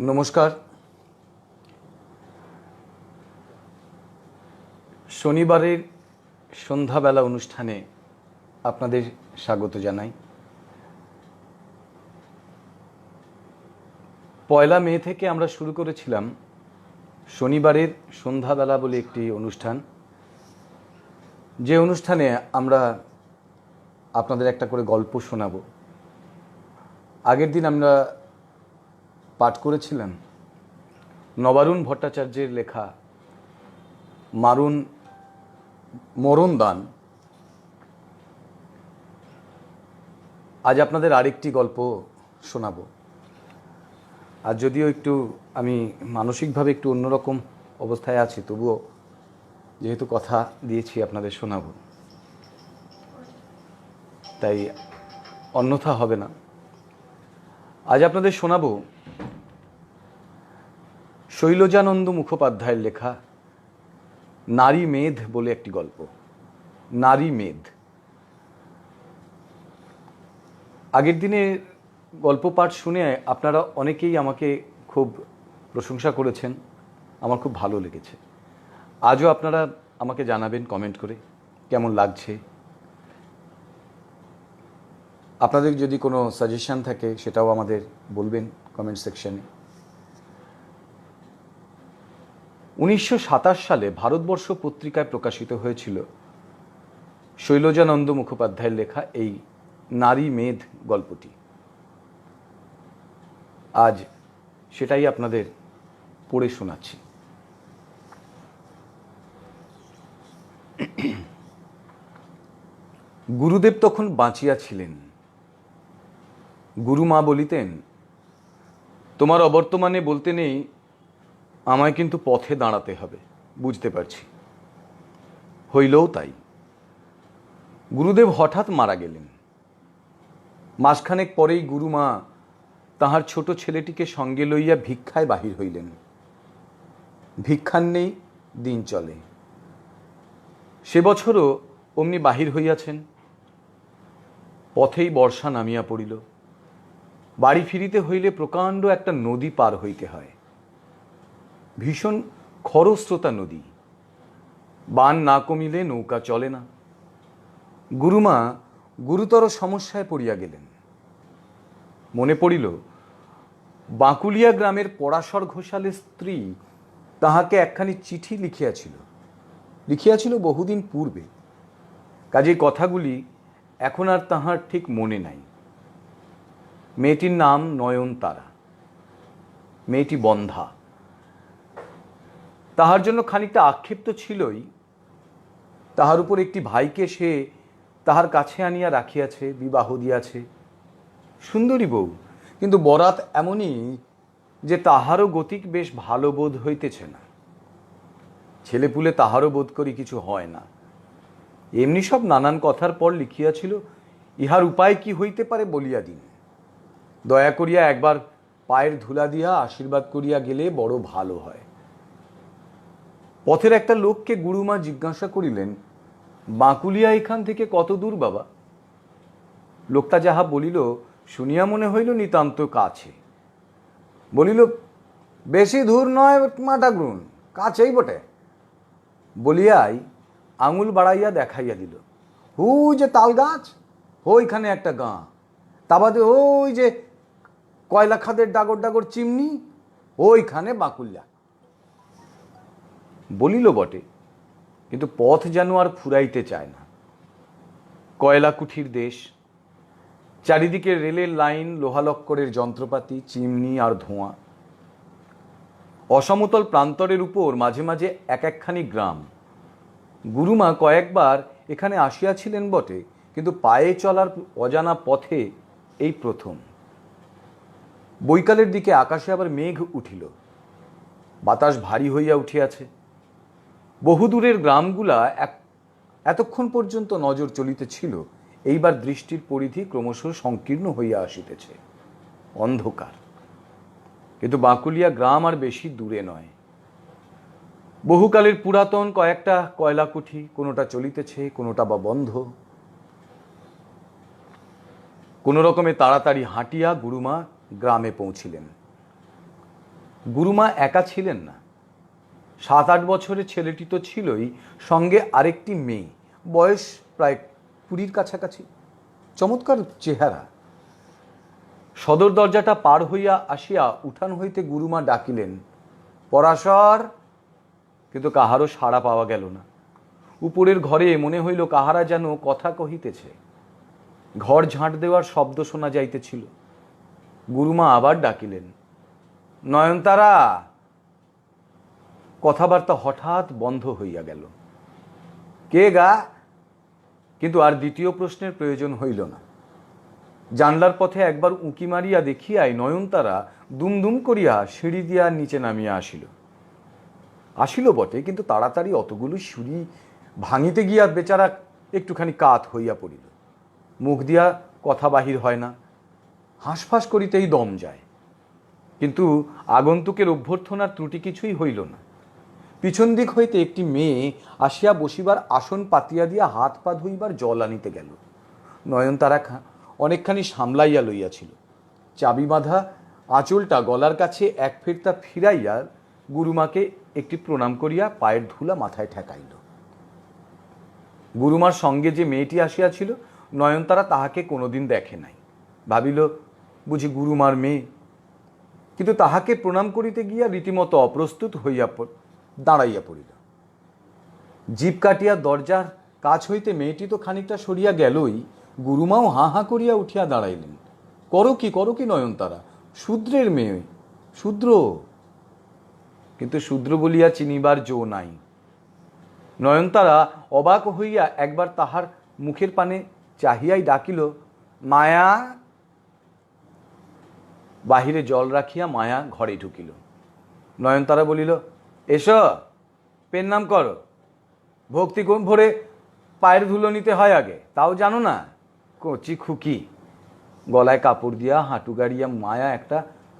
নমস্কার। শনিবারের সন্ধ্যাবেলা অনুষ্ঠানে আপনাদের স্বাগত জানাই। পয়লা মে থেকে আমরা শুরু করেছিলাম শনিবারের সন্ধ্যাবেলা বলে একটি অনুষ্ঠান, যে অনুষ্ঠানে আমরা আপনাদের একটা করে গল্প শোনাব। আগের দিন আমরা পাঠ করেছিলাম নবারুণ ভট্টাচার্যের লেখা মরণদান। আজ আপনাদের আরেকটি গল্প শোনাব। আর যদিও একটু আমি মানসিকভাবে একটু অন্যরকম অবস্থায় আছি, তবুও যেহেতু কথা দিয়েছি আপনাদের শোনাব, তাই অন্যথা হবে না। আজ আপনাদের শোনাব শৈলজানন্দ মুখোপাধ্যায়ের লেখা নারী মেধ বলে একটি গল্প। নারী মেধ। আগের দিনে গল্প পাঠ শুনে আপনারা অনেকেই আমাকে খুব প্রশংসা করেছেন, আমার খুব ভালো লেগেছে। আজও আপনারা আমাকে জানাবেন কমেন্ট করে কেমন লাগছে। আপনাদের যদি কোনো সাজেশন থাকে সেটাও আমাদের বলবেন কমেন্ট সেকশনে। 1927 সালে ভারতবর্ষ পত্রিকায় প্রকাশিত হয়েছিল শৈলজানন্দ মুখোপাধ্যায়ের লেখা এই নারী মেধ গল্পটি। আজ সেটাই আপনাদের পড়ে শোনাচ্ছি। গুরুদেব তখন বাঁচিয়া ছিলেন। গুরুমা বলিতেন, তোমার অবর্তমানে বলতে নেই, আমায় কিন্তু পথে দাঁড়াতে হবে, বুঝতে পারছি। হইলও তাই। গুরুদেব হঠাৎ মারা গেলেন। মাসখানেক পরেই গুরুমা তাহার ছোট ছেলেটিকে সঙ্গে লইয়া ভিক্ষায় বাহির হইলেন। ভিক্ষার নেই, দিন চলে। সে বছরও অমনি বাহির হইয়াছেন। পথেই বর্ষা নামিয়া পড়িল। বাড়ি ফিরিতে হইলে প্রকাণ্ড একটা নদী পার হইতে হয়। ভীষণ খরস্রোতা নদী। বান না কমিলে নৌকা চলে না। গুরুমা গুরুতর সমস্যায় পড়িয়া গেলেন। মনে পড়িল বাঁকুলিয়া গ্রামের পরাশর ঘোষালের স্ত্রী তাহাকে একখানি চিঠি লিখিয়াছিল বহুদিন পূর্বে। কাজেই কথাগুলি এখন আর তাহার ঠিক মনে নাই। মেয়েটির নাম নয়নতারা। মেয়েটি বন্ধা। তাহার জন্য খানিকটা আক্ষেপ তো ছিলই। তাহার উপর একটি ভাইকে সে তাহার কাছে আনিয়া রাখিয়াছে, বিবাহ দিয়াছে। সুন্দরী বউ, কিন্তু বরাত এমনই যে তাহারও গতিক বেশ ভালো বোধ হইতেছে না। ছেলেপুলে তাহারও বোধ করি কিছু হয় না। এমনি সব নানান কথার পর লিখিয়াছিল, ইহার উপায় কি হইতে পারে বলিয়া দিন। দয়া করিয়া একবার পায়ের ধুলা দিয়া আশীর্বাদ করিয়া গেলে বড় ভালো হয়। পথের একটা লোককে গুরুমা জিজ্ঞাসা করিলেন, বাঁকুলিয়া এখান থেকে কত দূর বাবা? লোকটা যাহা বলিল শুনিয়া মনে হইল নিতান্ত কাছে। বলিল, বেশি দূর নয় মাটাগ্রুন, কাছেই বটে। বলিয়াই আঙুল বাড়াইয়া দেখাইয়া দিল, ওই যে তাল গাছ, ওইখানে একটা গাঁ। তা বাদে ওই যে কয়লা খাদের ডাগর ডাগর চিমনি, ওইখানে বাঁকুলিয়া। বলিল বটে, কিন্তু পথ যেন আর ফুরাইতে চায় না। কয়লা কুঠির দেশ, চারিদিকে রেলের লাইন, লোহালক্করের যন্ত্রপাতি, চিমনি আর ধোঁয়া। অসমতল প্রান্তরের উপর মাঝে মাঝে এক একখানি গ্রাম। গুরুমা কয়েকবার এখানে আসিয়াছিলেন বটে, কিন্তু পায়ে চলার অজানা পথে এই প্রথম। বৈকালের দিকে আকাশে আবার মেঘ উঠিল। বাতাস ভারী হইয়া উঠিয়াছে। বহুদূরের গ্রামগুলা এতক্ষণ পর্যন্ত নজর চলিতেছিল, এইবার দৃষ্টির পরিধি ক্রমশ সংকীর্ণ হইয়া আসিতেছে। অন্ধকার। কিন্তু বাঁকুলিয়া গ্রাম আর বেশি দূরে নয়। বহুকালের পুরাতন কয়েকটা কয়লাকুঠি, কোনোটা চলিতেছে, কোনোটা বা বন্ধ। কোনো রকমে তাড়াতাড়ি হাঁটিয়া গুরুমা গ্রামে পৌঁছিলেন। গুরুমা একা ছিলেন না, 7-8 বছরের ছেলেটি তো ছিলই, সঙ্গে আরেকটি মেয়ে, বয়স প্রায় 20-র কাছাকাছি, চমৎকার চেহারা। সদর দরজাটা পার হইয়া আসিয়া উঠান হইতে গুরুমা ডাকিলেন, পরাশর। কিন্তু কাহারও সাড়া পাওয়া গেল না। উপরের ঘরে মনে হইল কাহারা যেন কথা কহিতেছে। ঘর ঝাঁট দেওয়ার শব্দ শোনা যাইতেছিল। গুরুমা আবার ডাকিলেন, নয়নতারা। কথাবার্তা হঠাৎ বন্ধ হইয়া গেল। কে গা? কিন্তু আর দ্বিতীয় প্রশ্নের প্রয়োজন হইল না। জানলার পথে একবার উঁকি মারিয়া দেখিয়াই নয়নতারা দুমদুম করিয়া সিঁড়ি দিয়া নিচে নামিয়া আসিল বটে, কিন্তু তাড়াতাড়ি অতগুলো সিঁড়ি ভাঙিতে গিয়া বেচারা একটুখানি কাত হইয়া পড়িল। মুখ দিয়া কথা বাহির হয় না, হাঁসফাঁস করিতেই দম যায়। কিন্তু আগন্তুকের অভ্যর্থনার ত্রুটি কিছুই হইল না। পিছন দিক হইতে একটি মেয়ে আসিয়া বসিবার আসন পাতিয়া দিয়া হাত পা ধুইবার জল আনিতে গেল। নয়নতারা অনেকখানি সামলাইয়া লইয়াছিল। চাবি বাঁধা আঁচলটা গলার কাছে এক ফিরতা ফিরাইয়া গুরুমাকে একটি প্রণাম করিয়া পায়ের ধুলা মাথায় ঠেকাইল। গুরুমার সঙ্গে যে মেয়েটি আসিয়াছিল, নয়নতারা তাহাকে কোনোদিন দেখে নাই। ভাবিল বুঝি গুরুমার মেয়ে। কিন্তু তাহাকে প্রণাম করিতে গিয়া রীতিমতো অপ্রস্তুত হইয়া দাঁড়াইয়া পড়িল। জিভ কাটিয়া দরজার কাছ হইতে মেয়েটি তো খানিকটা সরিয়া গেলই, গুরুমাও হাঁ হাঁ করিয়া উঠিয়া দাঁড়াইলেন। করো কি নয়নতারা? শূদ্রের মেয়ে, শূদ্র। কিন্তু শূদ্র বলিয়া চিনিবার জো নাই। নয়নতারা অবাক হইয়া একবার তাহার মুখের পানে চাহিয়াই ডাকিল, মায়া। বাহিরে জল রাখিয়া মায়া ঘরে ঢুকিল। নয়নতারা বলিল, এসো, পেন নাম করো। ভক্তি ভরে পায়ের ধুলো নিতে হয় আগে, তাও জানো না? কচি খুকি। গলায় কাপড় দিয়া হাঁটু গাড়িয়া মায়া একটা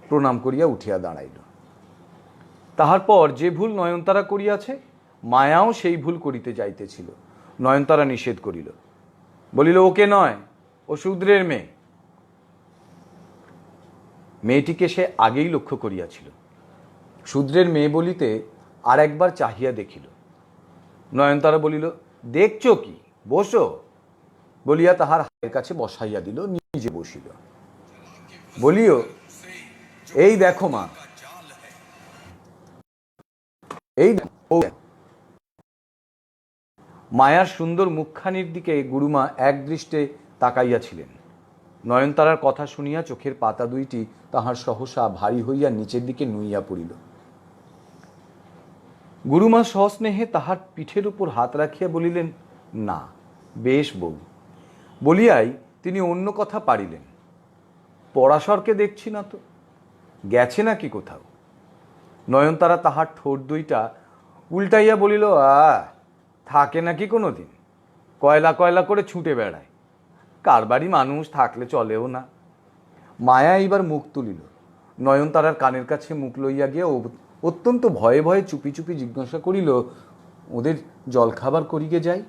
প্রণাম করিয়া উঠিয়া দাঁড়াইল। তাহার পর যে ভুল নয়নতারা করিয়াছে, মায়াও সেই ভুল করিতে যাইতেছিল। নয়নতারা নিষেধ করিল, বলিল, ওকে নয়, ও শূদ্রের মেয়ে। মেয়েটিকে সে আগেই লক্ষ্য করিয়াছিল। শূদ্রের মেয়ে বলিতে আর একবার চাহিয়া দেখিল। নয়নতারা বলিল, দেখছ কি, বসো বলিয়া তাহার হাতের কাছে বসাইয়া দিল, নিজে বসিল। বলিও, এই দেখো মা, এই মায়ার সুন্দর মুখখানির দিকে গুরুমা এক দৃষ্টে তাকাইয়াছিলেন। নয়নতারার কথা শুনিয়া চোখের পাতা দুইটি তাহার সহসা ভারী হইয়া নিচের দিকে নুইয়া পড়িল। গুরুমা সস্নেহে তাহার পিঠের উপর হাত রাখিয়া বলিলেন, না, বেশ বউ। বলিয়াই তিনি অন্য কথা পারিলেন, পরাশরকে দেখছি না তো, গেছে নাকি কোথাও? নয়নতারা তাহার ঠোঁট দুইটা উল্টাইয়া বলিল, থাকে নাকি কোনো দিন? কয়লা কয়লা করে ছুটে বেড়ায়, কার বাড়ি মানুষ থাকলে চলেও না। মায়া এইবার মুখ তুলিল। নয়নতারার কানের কাছে মুখ লইয়া গিয়া অত্যন্ত ভয়ে ভয়ে চুপি চুপি জিজ্ঞাসা করিল, ওদের জলখাবার করিগে যাই?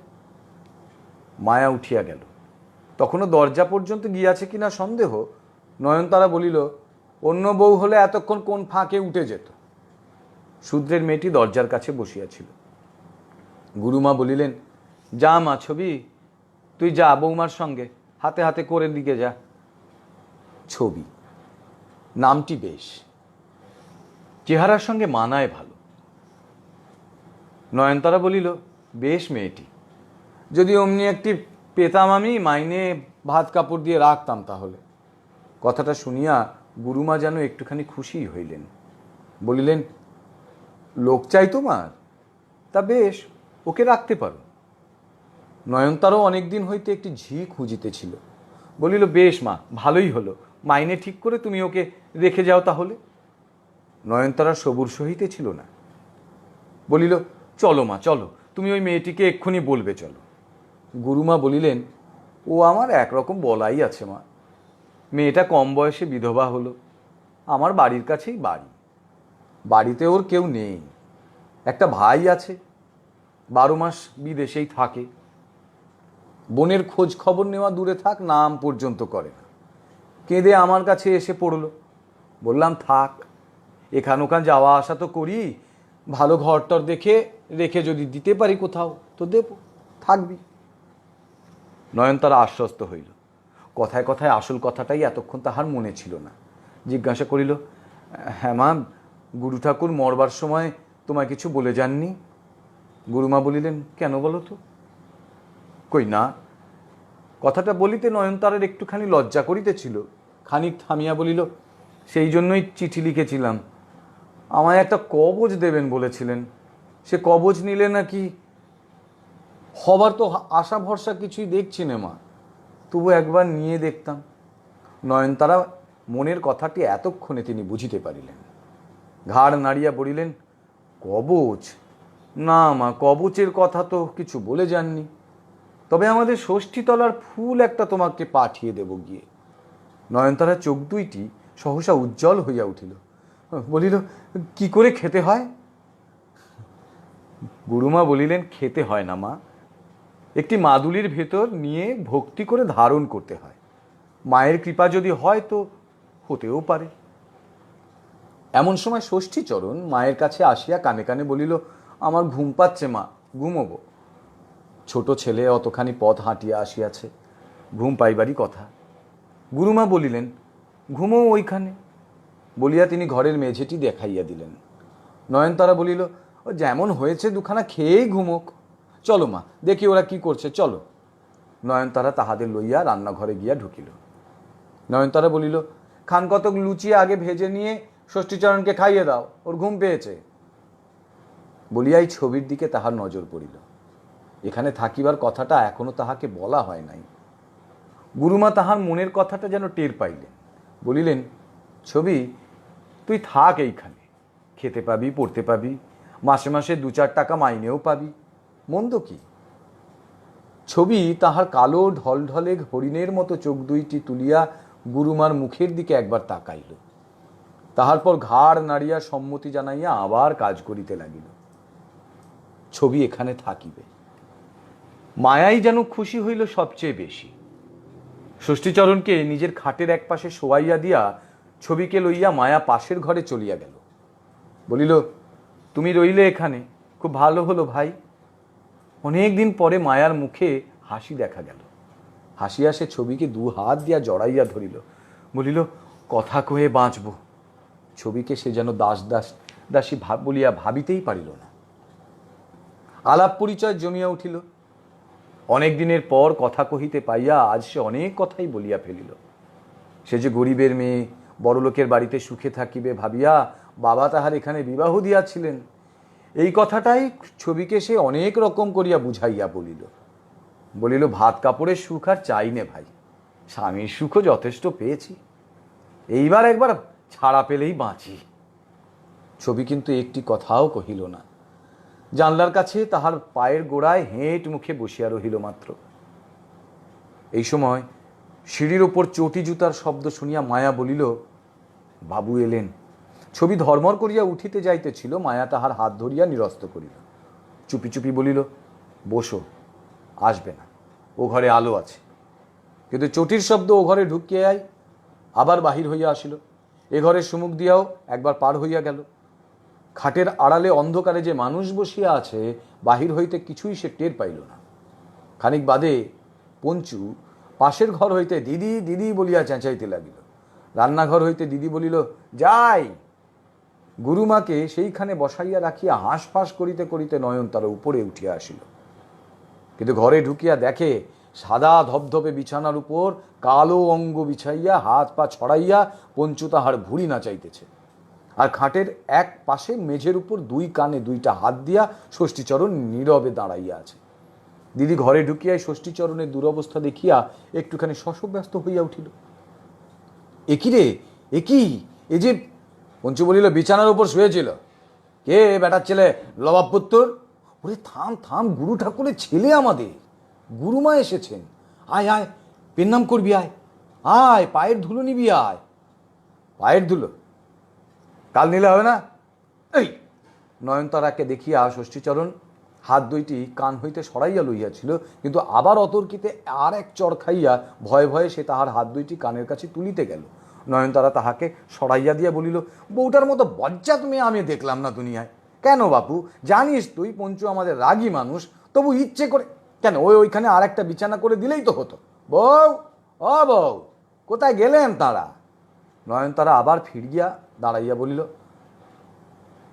মায়া উঠিয়া গেল। তখনও দরজা পর্যন্ত গিয়াছে কিনা সন্দেহ। নয়নতারা বলিল, অন্য বউ হলে এতক্ষণ কোন ফাঁকে উঠে যেত। শূদ্রের মেয়েটি দরজার কাছে বসিয়াছিল। গুরুমা বলিলেন, যা মা ছবি, তুই যা বৌমার সঙ্গে হাতে হাতে করে দিকে যা। ছবি নামটি বেশ, চেহারার সঙ্গে মানায় ভালো। নয়নতারা বলিল, বেশ মেয়েটি, যদি অমনি একটি পেতাম আমি, মাইনে ভাত কাপড় দিয়ে রাখতাম তাহলে। কথাটা শুনিয়া গুরুমা যেন একটুখানি খুশি হইলেন। বলিলেন, লোক চাই তোমার? তা বেশ, ওকে রাখতে পারো। নয়নতারাও অনেকদিন হইতে একটি ঝি খুঁজিতেছিল। বলিল, বেশ মা, ভালোই হলো, মাইনে ঠিক করে তুমি ওকে রেখে যাও তাহলে। নয়নতারা সবুর সহিতেছিল না। বলিল, চলো মা, চলো, তুমি ওই মেয়েটিকে এক্ষুনি বলবে, চলো। গুরুমা বলিলেন, ও আমার একরকম বলাই আছে মা। মেয়েটা কম বয়সে বিধবা হলো, আমার বাড়ির কাছেই বাড়ি। বাড়িতে ওর কেউ নেই, একটা ভাই আছে, 12 মাস বিদেশেই থাকে। বোনের খোঁজ খবর নেওয়া দূরে থাক, নাম পর্যন্ত করে না। কেঁদে আমার কাছে এসে পড়ল। বললাম, থাক, এখান ওখান যাওয়া আসা তো করি, ভালো ঘরটর দেখে রেখে যদি দিতে পারি কোথাও তো দেব, থাকবি। নয়নতারা আশ্বস্ত হইল। কথায় কথায় আসল কথাটাই এতক্ষণ তাহার মনে ছিল না। জিজ্ঞাসা করিল, হ্যাঁ মা, গুরু ঠাকুর মরবার সময় তোমায় কিছু বলে যাননি? গুরুমা বলিলেন, কেন বলো তো? কই না। কথাটা বলিতে নয়নতারার একটুখানি লজ্জা করিতেছিল। খানিক থামিয়া বলিল, সেই জন্যই চিঠি লিখেছিলাম। আমায় একটা কবজ দেবেন বলেছিলেন, সে কবজ নিলে নাকি হবার তো আশা ভরসা কিছুই দেখছি না মা, তবু একবার নিয়ে দেখতাম। নয়নতারা মনের কথাটি এতক্ষণে তিনি বুঝিতে পারিলেন। ঘাড় নাড়িয়া বলিলেন, কবচ? না মা, কবচের কথা তো কিছু বলে যাননি, তবে আমাদের ষষ্ঠীতলার ফুল একটা তোমাকে পাঠিয়ে দেব গিয়ে। নয়নতারার চোখ দুইটি সহসা উজ্জ্বল হইয়া উঠিল। বলিল, কি করে খেতে হয়? গুরুমা বলিলেন, খেতে হয় না মা, একটি মাদুলির ভেতর নিয়ে ভক্তি করে ধারণ করতে হয়। মায়ের কৃপা যদি হয় তো হতেও পারে। এমন সময় ষষ্ঠীচরণ মায়ের কাছে আসিয়া কানে কানে বলিল, আমার ঘুম পাচ্ছে মা, ঘুমোবো। ছোট ছেলে অতখানি পথ হাঁটিয়া আসিয়াছে, ঘুম পাইবারই কথা। গুরুমা বলিলেন, ঘুমো ওইখানে, বলিয়া তিনি ঘরের মেঝেটি দেখাইয়া দিলেন। নয়নতারা বলিল, ও যেমন হয়েছে দুখানা খেয়েই ঘুমোক। চলো মা, দেখি ওরা কি করছে, চলো। নয়নতারা তাহাদের লইয়া রান্নাঘরে গিয়া ঢুকিল। নয়নতারা বলিল, খান কতক লুচি আগে ভেজে নিয়ে ষষ্ঠীচরণকে খাইয়ে দাও, ওর ঘুম পেয়েছে। বলিয়াই ছবির দিকে তাহার নজর পড়িল। এখানে থাকিবার কথাটা এখনো তাহাকে বলা হয় নাই। গুরুমা তাহার মনের কথাটা যেন টের পাইলেন। বলিলেন, ছবি, তুই থাক এইখানে, খেতে পাবি, পড়তে পাবি, মাসে মাসে 2-4 টাকা মাইনেও পাবি, মন্দ কি? ছবি তাহার কালো ঢলঢলে হরিণের মতো চোখ দুইটি তুলিয়া গুরুমার মুখের দিকে একবার তাকাইল। তাহার পর ঘাড় নাড়িয়া সম্মতি জানাইয়া আবার কাজ করিতে লাগিল। ছবি এখানে থাকিবে। মায়াই যেন খুশি হইল সবচেয়ে বেশি। ষষ্ঠীচরণকে নিজের খাটের এক পাশে শোয়াইয়া দিয়া ছবিকে লইয়া মায়া পাশের ঘরে চলিয়া গেল। বলিল, তুমি রইলে এখানে, খুব ভালো হলো ভাই। অনেক দিন পরে মায়ার মুখে হাসি দেখা গেল। হাসিয়া সে ছবিকে 2 হাত দিয়া জড়াইয়া ধরিল। বলিল, কথা কয়ে বাঁচব। ছবিকে সে যেন দাসী বলিয়া ভাবিতেই পারিল না। আলাপ পরিচয় জমিয়া উঠিল। অনেক দিনের পর কথা কহিতে পাইয়া আজ সে অনেক কথাই বলিয়া ফেলিল। সে যে গরিবের মেয়ে, বড়লোকের বাড়িতে সুখে থাকিবে ভাবিয়া বাবা তাহার এখানে বিবাহ দিয়াছিলেন, এই কথাটাই ছবিকে সে অনেক রকম করিয়া বুঝাইয়া বলিল। বলিল, ভাত কাপড়ের সুখ আর চাই নে ভাই, স্বামীর সুখও যথেষ্ট পেয়েছি, এইবার একবার ছাড়া পেলেই বাঁচি। ছবি কিন্তু একটি কথাও কহিল না। জানলার কাছে তাহার পায়ের গোড়ায় হেঁট মুখে বসিয়া রহিল মাত্র। এই সময় সিঁড়ির ওপর চটি জুতার শব্দ শুনিয়া মায়া বলিল, বাবু এলেন। ছবি ধর্মর করিয়া উঠিতে যাইতেছিল, মায়া তাহার হাত ধরিয়া নিরস্ত করিল। চুপি চুপি বলিল, বসো, আসবে না, ও ঘরে আলো আছে। কিন্তু চটির শব্দ ও ঘরে ঢুকিয়াই আবার বাহির হইয়া আসিল। এ ঘরের সুমুখ দিয়াও একবার পার হইয়া গেল। খাটের আড়ালে অন্ধকারে যে মানুষ বসিয়া আছে বাহির হইতে কিছুই সে টের পাইল না। খানিক বাদে পঞ্চু পাশের ঘর হইতে দিদি দিদি বলিয়া চেঁচাইতে লাগিল। রান্নাঘর হইতে দিদি বলিল, যাই। গুরুমাকে সেইখানে বসাইয়া রাখিয়া হাঁসফাঁস করিতে করিতে নয়নতারা উপরে উঠিয়া আসিল। কিন্তু ঘরে ঢুকিয়া দেখে সাদা ধবধবে বিছানার উপর কালো অঙ্গ বিছাইয়া হাত পা ছড়াইয়া পঞ্চু তাহার ভুঁড়ি নাচাইতেছে। আর খাটের এক পাশে মেঝের উপর 2 কানে 2টা হাত দিয়া ষষ্ঠীচরণ নীরবে দাঁড়াইয়া আছে। দিদি ঘরে ঢুকিয়াই ষষ্ঠীচরণের দুরবস্থা দেখিয়া একটুখানি শশব্যস্ত হইয়া উঠিল। একি রে, একি, এ যে? পঞ্চু বলিল, বিছানার উপর শুয়েছিল। কে বেটার ছেলে? লবাবপুত্র। ওরে থাম থাম, গুরু ঠাকুরের ছেলে আমাদের, গুরুমা এসেছেন। আয় আয়, পেন নাম করবি, আয় আয়, পায়ের ধুলো নিবি, আয়। পায়ের ধুলো কাল নিলে হবে না? এই নয়নতারাকে দেখিয়া ষষ্ঠীচরণ হাত দুইটি কান হইতে সরাইয়া লইয়াছিল, কিন্তু আবার অতর্কিতে আর এক চড় খাইয়া ভয়ে ভয়ে সে তাহার হাত দুইটি কানের কাছে তুলিতে গেল। নয়নতারা তাহাকে সরাইয়া দিয়া বলিল, বউটার মতো বজ্জাত মেয়ে আমি দেখলাম না দুনিয়ায়। কেন বাপু, জানিস তুই পঞ্চু আমাদের রাগী মানুষ, তবু ইচ্ছে করে কেন ওইখানে আর একটা বিছানা করে দিলেই তো হতো। বউ, ও বউ, কোথায় গেলেন তারা? নয়নতারা আবার ফিরিয়া দাঁড়াইয়া বলিল,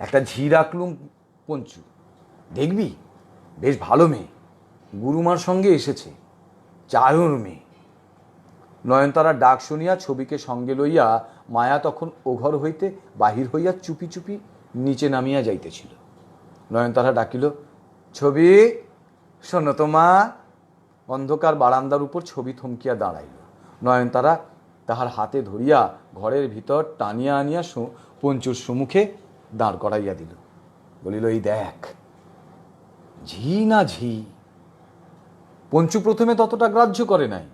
একটা ঝি রাখলুম পঞ্চু, দেখবি বেশ ভালো মেয়ে, গুরুমার সঙ্গে এসেছে, চায়ুর মেয়ে। নয়নতারার ডাক শুনিয়া ছবিকে সঙ্গে লইয়া মায়া তখন ও ঘর হইতে বাহির হইয়া চুপি চুপি নিচে নামিয়া যাইতেছিল। নয়নতারা ডাকিল, ছবি, শোনো তো মা। অন্ধকার বারান্দার উপর ছবি থমকিয়া দাঁড়াইল। নয়নতারা তাহার হাতে ধরিয়া ঘরের ভিতর টানিয়া আনিয়া পঞ্চুর সম্মুখে দাঁড় করাইয়া দিল। বলিল, এই দেখ, ঝি না ঝি। পঞ্চু প্রথমে ততটা গ্রাহ্য করে নাই,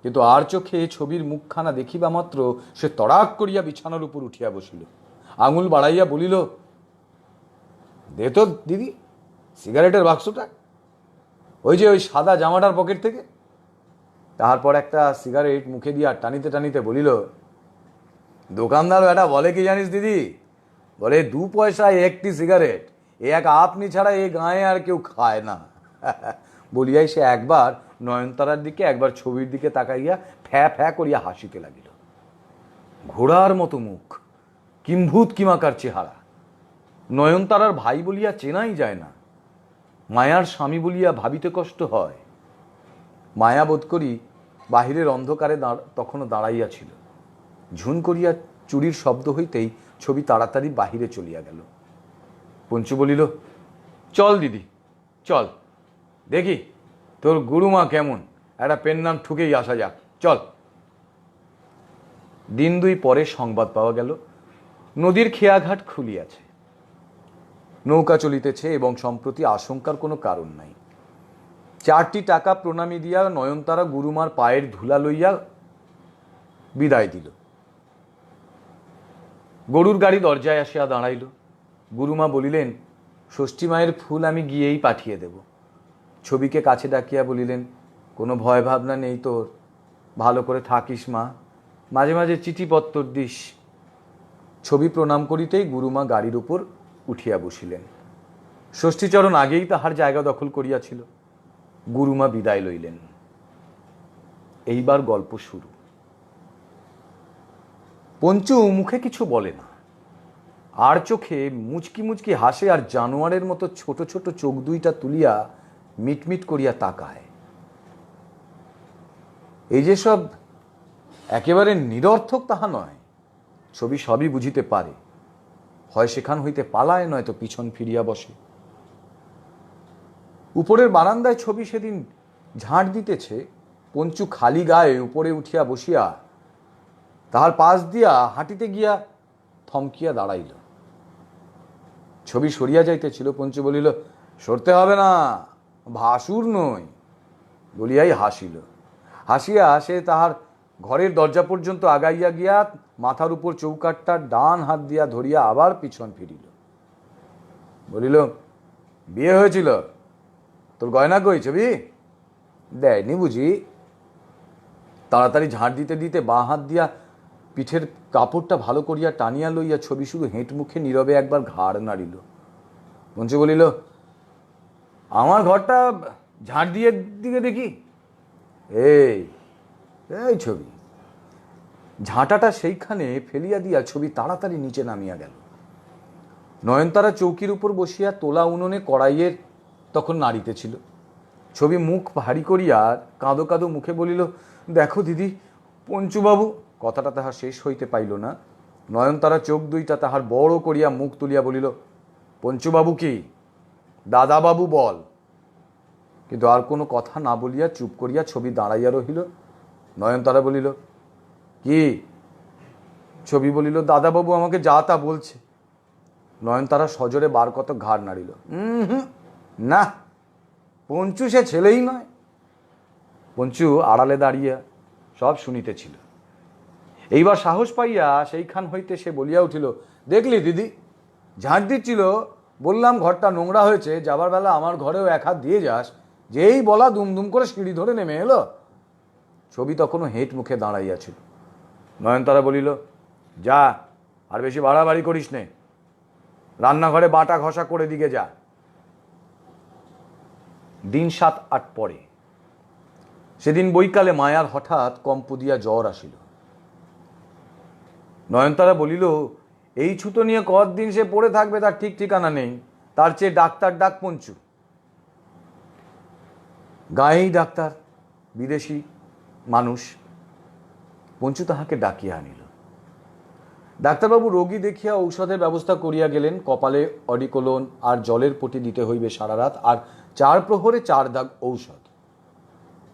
কিন্তু আর চোখে ছবির মুখখানা দেখিবা মাত্র সে তড়াক করিয়া বিছানার উপর উঠিয়া বসিল। আঙুল বাড়াইয়া বলিল, দে তো দিদি সিগারেটের বাক্সটা, ওই যে ওই সাদা জামাটার পকেট থেকে। তাহার পর একটা সিগারেট মুখে দিয়া টানিতে টানিতে বলিল, দোকানদার বেটা বলে কি জানিস দিদি, বলে 2 পয়সায় একটি সিগারেট, এ এক আপনি ছাড়া এ গায়ে আর কেউ খায় না। বলিয়াই সে একবার নয়নতারার দিকে একবার ছবির দিকে তাকাইয়া ফ্যা ফ্যা করিয়া হাসিতে লাগিল। ঘোড়ার মতো মুখ, কিম্ভূত কিমাকার চেহারা, নয়নতারার ভাই বলিয়া চেনাই যায় না, মায়ার স্বামী বলিয়া ভাবিতে কষ্ট হয়। মায়া বোধ করি বাহিরের অন্ধকারে তখনও দাঁড়াইয়াছিল। ঝুন করিয়া চুরির শব্দ হইতেই ছবি তাড়াতাড়ি বাহিরে চলিয়া গেল। পঞ্চু বলিল, চল দিদি চল, দেখি তোর গুরুমা কেমন, একটা পেন নাম ঠুকেই আসা যাক, চল। দিন 2 পরে সংবাদ পাওয়া গেল, নদীর খেয়াঘাট খুলিয়াছে, নৌকা চলিতেছে এবং সম্প্রতি আশঙ্কার কোনো কারণ নাই। 4টি টাকা প্রণামী দিয়া নয়নতারা গুরুমার পায়ের ধুলা লইয়া বিদায় দিল। গরুর গাড়ি দরজায় আসিয়া দাঁড়াইল। গুরুমা বলিলেন, ষষ্ঠী মায়ের ফুল আমি গিয়েই পাঠিয়ে দেব। ছবিকে কাছে ডাকিয়া বলিলেন, কোনো ভয় ভাবনা নেই তোর, ভালো করে থাকিস মা, মাঝে মাঝে চিঠিপত্তর দিস। ছবি প্রণাম করিতেই গুরুমা গাড়ির উপর উঠিয়া বসিলেন। ষষ্ঠীচরণ আগেই তাহার জায়গা দখল করিয়াছিল। গুরুমা বিদায় লইলেন। এইবার গল্প শুরু। পঞ্চু মুখে কিছু বলে না, আর চোখে মুচকি মুচকি হাসে, আর জানোয়ারের মতো ছোট ছোট চোখ দুইটা তুলিয়া মিটমিট করিয়া তাকায়। এই যে সব একেবারে নিরর্থক তাহা নয়, ছবি সবই বুঝিতে পারে, হয় সেখান হইতে পালায়, নয়তো পিছন ফিরিয়া বসে। উপরের বারান্দায় ছবি সেদিন ঝাঁট দিতেছে, পঞ্চু খালি গায়ে উপরে উঠিয়া বসিয়া তাহার পাশ দিয়া হাঁটিতে গিয়া থমকিয়া দাঁড়াইল। ছবি সরিয়া যাইতেছিল, পঞ্চু বলিল, সরতে হবে না, ভাসুর নই, বলিয়াই হাসিল। হাসিয়া সে তাহার ঘরের দরজা পর্যন্ত আগাইয়া গিয়া মাথার উপর চৌকাঠটা ডান হাত দিয়া ধরিয়া আবার পিছন ফিরিল। বলিল, বিয়ে হয়েছিল? তোর গয়না কই ছবি? দেয়নি বুঝি? তাড়াতাড়ি ঝাঁট দিতে দিতে বাঁ হাত দিয়া পিঠের কাপড়টা ভালো করিয়া টানিয়া লইয়া ছবি শুধু হেঁট মুখে নীরবে একবার ঘাড় নাড়িল। পঞ্চু বলিল, আমার ঘরটা ঝাঁট দিয়ে দিকে দেখি। এই এই ছবি, ঝাঁটাটা সেইখানে ফেলিয়া দিয়া ছবি তাড়াতাড়ি নিচে নামিয়া গেল। নয়নতারা চৌকির উপর বসিয়া তোলা উনুনে কড়াইয়ের তখন নাড়িতেছিল। ছবি মুখ ভারী করিয়া কাঁদো কাঁদো মুখে বলিল, দেখো দিদি, পঞ্চুবাবু। কথাটা তাহার শেষ হইতে পাইল না। নয়নতারা চোখ দুইটা তাহার বড় করিয়া মুখ তুলিয়া বলিল, পঞ্চুবাবু কি? দাদাবাবু বল। কিন্তু আর কোনো কথা না বলিয়া চুপ করিয়া ছবি দাঁড়াইয়া রহিল। নয়নতারা বলিল, কি? ছবি বলিল, দাদাবাবু আমাকে যা তা বলছে। নয়নতারা সজোরে বার কত ঘাড় নাড়িল। না, পঞ্চু সে ছেলেই নয়। পঞ্চু আড়ালে দাঁড়িয়া সব শুনিতেছিল। এইবার সাহস পাইয়া সেইখান হইতে সে বলিয়া উঠিল, দেখলি দিদি, ঝাঁট দিচ্ছিল, বললাম ঘরটা নোংরা হয়েছে, যাবার বেলা আমার ঘরেও এক হাত দিয়ে যাস। যেই বলা দুমদুম করে সিঁড়ি ধরে নেমে এলো। ছবি তখনও হেঁট মুখে দাঁড়াইয়াছিল। নয়নতারা বলিল, যা, আর বেশি বাড়াবাড়ি করিস নে, রান্নাঘরে বাটা ঘষা করে দিকে যা। দিন 7-8 পরে সেদিন বৈকালে মায়ার হঠাৎ কম্প দিয়া জ্বর আসিল। নয়নতারা বলিল, এই ছুতো নিয়ে কতদিন সে পড়ে থাকবে তার ঠিক ঠিকানা নেই, তার চেয়ে ডাক্তার ডাক পঞ্চু। গায়েই ডাক্তার, বিদেশি মানুষ। পঞ্চু তাহাকে ডাকিয়া আনিল। ডাক্তারবাবু রোগী দেখিয়া ঔষধের ব্যবস্থা করিয়া গেলেন। কপালে অডিকোলন আর জলের পটি দিতে হইবে সারা রাত, আর 4 প্রহরে 4 দাগ ঔষধ।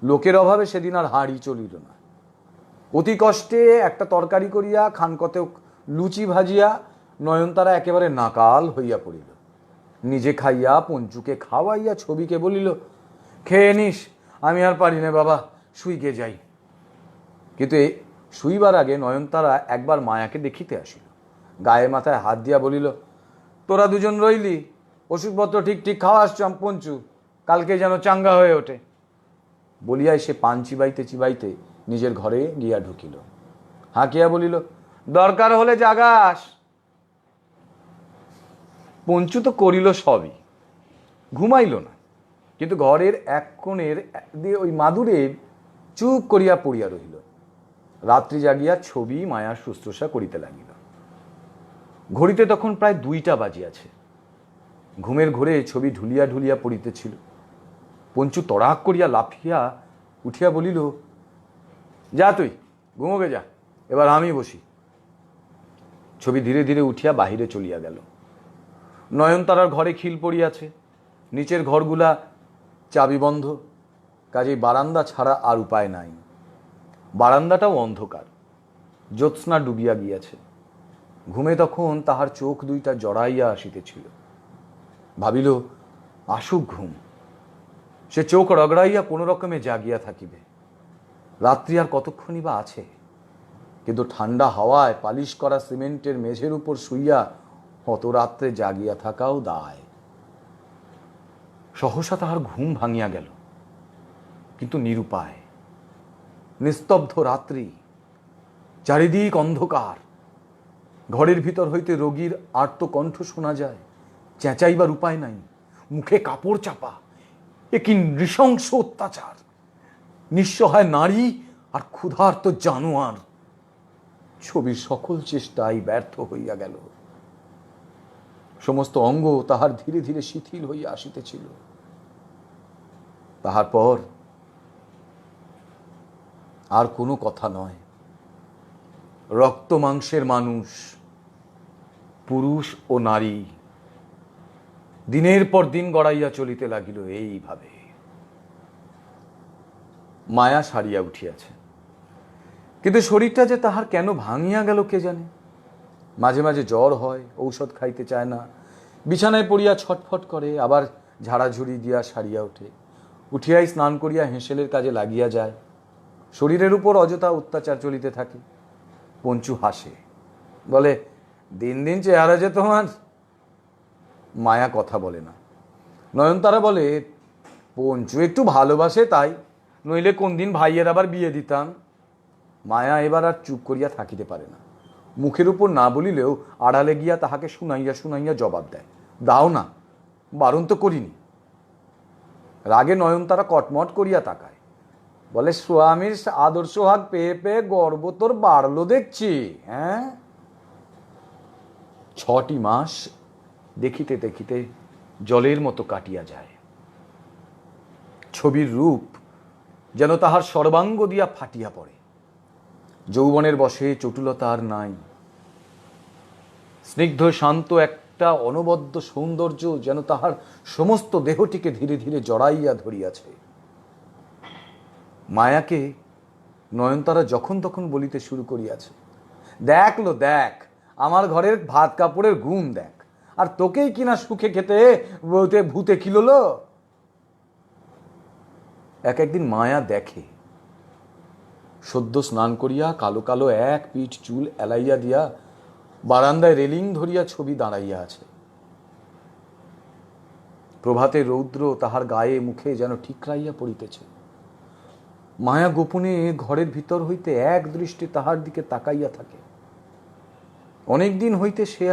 লোকের অভাবে সেদিন আর হাঁড়ি চলিল না। অতি কষ্টে একটা তরকারি করিয়া খানকতেক লুচি ভাজিয়া নয়নতারা একেবারে নাকাল হইয়া পড়িল। নিজে খাইয়া পঞ্চুকে খাওয়াইয়া ছবিকে বলিল, খেয়ে নিস, আমি আর পারি না বাবা, শুইকে যাই। কিন্তু শুইবার আগে নয়নতারা একবার মায়াকে দেখিতে আসিল। গায়ে মাথায় হাত দিয়া বলিল, তোরা দুজন রইলি, ওষুধপত্র ঠিক ঠিক খাওয়াস পঞ্চু, কালকে যেন চাঙ্গা হয়ে ওঠে। বলিয়া সে পান চিবাইতে চিবাইতে নিজের ঘরে গিয়া ঢুকিল। হাঁকিয়া বলিল, দরকার হলে জাগাস। পঞ্চু তো করিল সবই, ঘুমাইল না, কিন্তু ঘরের এক কোণের দিয়ে ওই মাদুরে চুপ করিয়া পড়িয়া রহিল। রাত্রি জাগিয়া ছবি মায়ার শুশ্রূষা করিতে লাগিল। ঘড়িতে তখন প্রায় 2টা বাজিয়াছে। ঘুমের ঘোরে ছবি ঢুলিয়া ঢুলিয়া পড়িতেছিল। পঞ্চু তড়াক করিয়া লাফিয়া উঠিয়া বলিল, যা তুই ঘুমোগে যা, এবার আমি বসি। ছবি ধীরে ধীরে উঠিয়া বাহিরে চলিয়া গেল। নয়নতারার ঘরে খিল পড়িয়াছে, নিচের ঘরগুলা চাবি বন্ধ, কাজেই বারান্দা ছাড়া আর উপায় নাই। বারান্দাটাও অন্ধকার, জ্যোৎস্না ডুবিয়া গিয়াছে। ঘুমে তখন তাহার চোখ দুইটা জড়াইয়া আসিতেছিল। ভাবিল, আসুক ঘুম, সে চোখ রগড়াইয়া কোনো রকমে জাগিয়া থাকিবে। রাত্রি আর কতক্ষণই বা আছে, কিন্তু ঠান্ডা হাওয়ায় পালিশ করা সিমেন্টের মেঝের উপর শুইয়া অত রাত্রে জাগিয়া থাকাও দায়। সহসা তাহার ঘুম ভাঙিয়া গেল, কিন্তু নিরুপায়। নিস্তব্ধ রাত্রি, চারিদিক অন্ধকার। ঘরের ভিতর হইতে রোগীর আর্তকণ্ঠ শোনা যায়, চেঁচাইবার উপায় নাই, মুখে কাপড় চাপা। এ কি নৃশংস অত্যাচার! নিঃসহায় নারী আর ক্ষুধার্ত জানোয়ার। ছবির সকল চেষ্টাই ব্যর্থ হইয়া গেল। সমস্ত অঙ্গ তাহার ধীরে ধীরে শিথিল হইয়া আসিতেছিল। তাহার পর আর কোনো কথা নয়। রক্ত মাংসের মানুষ, পুরুষ ও নারী দিনের পর দিন গড়াইয়া চলিতে লাগিল এইভাবে। মায়া সারিয়া উঠিয়াছে, কিন্তু শরীরটা যে তাহার কেন ভাঙিয়া গেল কে জানে। মাঝে মাঝে জ্বর হয়, ঔষধ খাইতে চায় না, বিছানায় পড়িয়া ছটফট করে, আবার ঝাড়াঝুড়ি দিয়া সারিয়া ওঠে। উঠিয়াই স্নান করিয়া হেঁসেলের কাজে লাগিয়া যায়। শরীরের উপর অযথা অত্যাচার চলিতে থাকে। পঞ্চু হাসে, বলে, দিন দিন চেহারা যে তোমার। মায়া কথা বলে না। নয়নতারা বলে, পঞ্চু একটু ভালোবাসে তাই, নইলে কোন দিন ভাইয়ের আবার বিয়ে দিতাম। মায়া এবার আর চুপ করিয়া থাকিতে পারে না। মুখের উপর না বলিলেও আড়ালে গিয়া তাহাকে শুনাইয়া শুনাইয়া জবাব দেয়, দাও না, বারণ তো করিনি। রাগে নয়নতারা কটমট করিয়া তাকায়, বলে, স্বামীর আদর্শ হাক পেয়ে পেয়ে গর্ব তোর বাড়লো দেখছি। হ্যাঁ, 6টি মাস দেখিতে দেখিতে জলের মতো কাটিয়া যায়। ছবির রূপ যেন তাহার সর্বাঙ্গ দিয়া ফাটিয়া পড়ে। যৌবনের বশে চটুলতা আর নাই। স্নিগ্ধ শান্ত একটা অনবদ্য সৌন্দর্য যেন তাহার সমস্ত দেহটিকে ধীরে ধীরে জড়াইয়া ধরিয়াছে। মায়াকে নয়নতারা যখন তখন বলিতে শুরু করিয়াছে, দেখ লো দেখ, আমার ঘরের ভাত কাপড়ের গুণ দেখ, আর তোকেই কিনা সুখে খেতে ভূতে কিলোলো। একদিন মায়া দেখে, সদ্য স্নান করিয়া কালো কালো এক পিঠ চুল এলাইয়া দিয়া বারান্দায় রেলিং ধরিয়া ছবি দাঁড়াইয়া আছে। প্রভাতের রৌদ্র তাহার গায়ে মুখে যেন ঠিকরাইয়া পড়িতেছে। মায়া গোপনে ঘরের ভিতর হইতে এক দৃষ্টি তাহার দিকে তাকাইয়া থাকে। অনেক দিন হইতে সে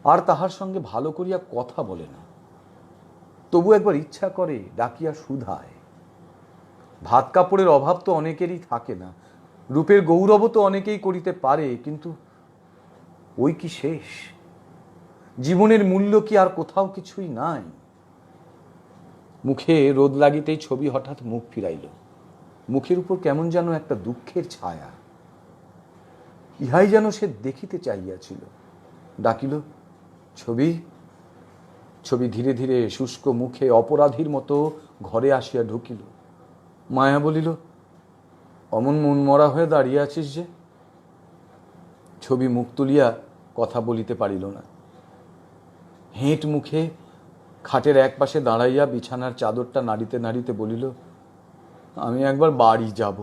আর তাহার সঙ্গে ভালো করিয়া কথা বলে না, তবু একবার ইচ্ছা করে ডাকিয়া শুধায়। ভাত কাপড়ের অভাব তো অনেকেরই থাকে না, রূপের গৌরবও তো অনেকেই করিতে পারে, কিন্তু ওই কি শেষ? জীবনের মূল্য কি আর কোথাও কিছুই নাই? মুখে রোদ লাগিতেই ছবি হঠাৎ মুখ ফিরাইল। মুখের উপর কেমন যেন একটা দুঃখের ছায়া, ইহাই যেন সে দেখিতে চাহিয়াছিল। ডাকিল, ছবি। ছবি ধীরে ধীরে শুষ্ক মুখে অপরাধীর মতো ঘরে আসিয়া ঢুকিল। মায়া বলিল, অমন মন মরা হয়ে দাঁড়িয়ে আছিস যে? ছবি মুখ তুলিয়া কথা বলিতে পারিল না। হেঁট মুখে খাটের এক পাশে দাঁড়াইয়া বিছানার চাদরটা নাড়িতে নাড়িতে বলিল, আমি একবার বাড়ি যাব।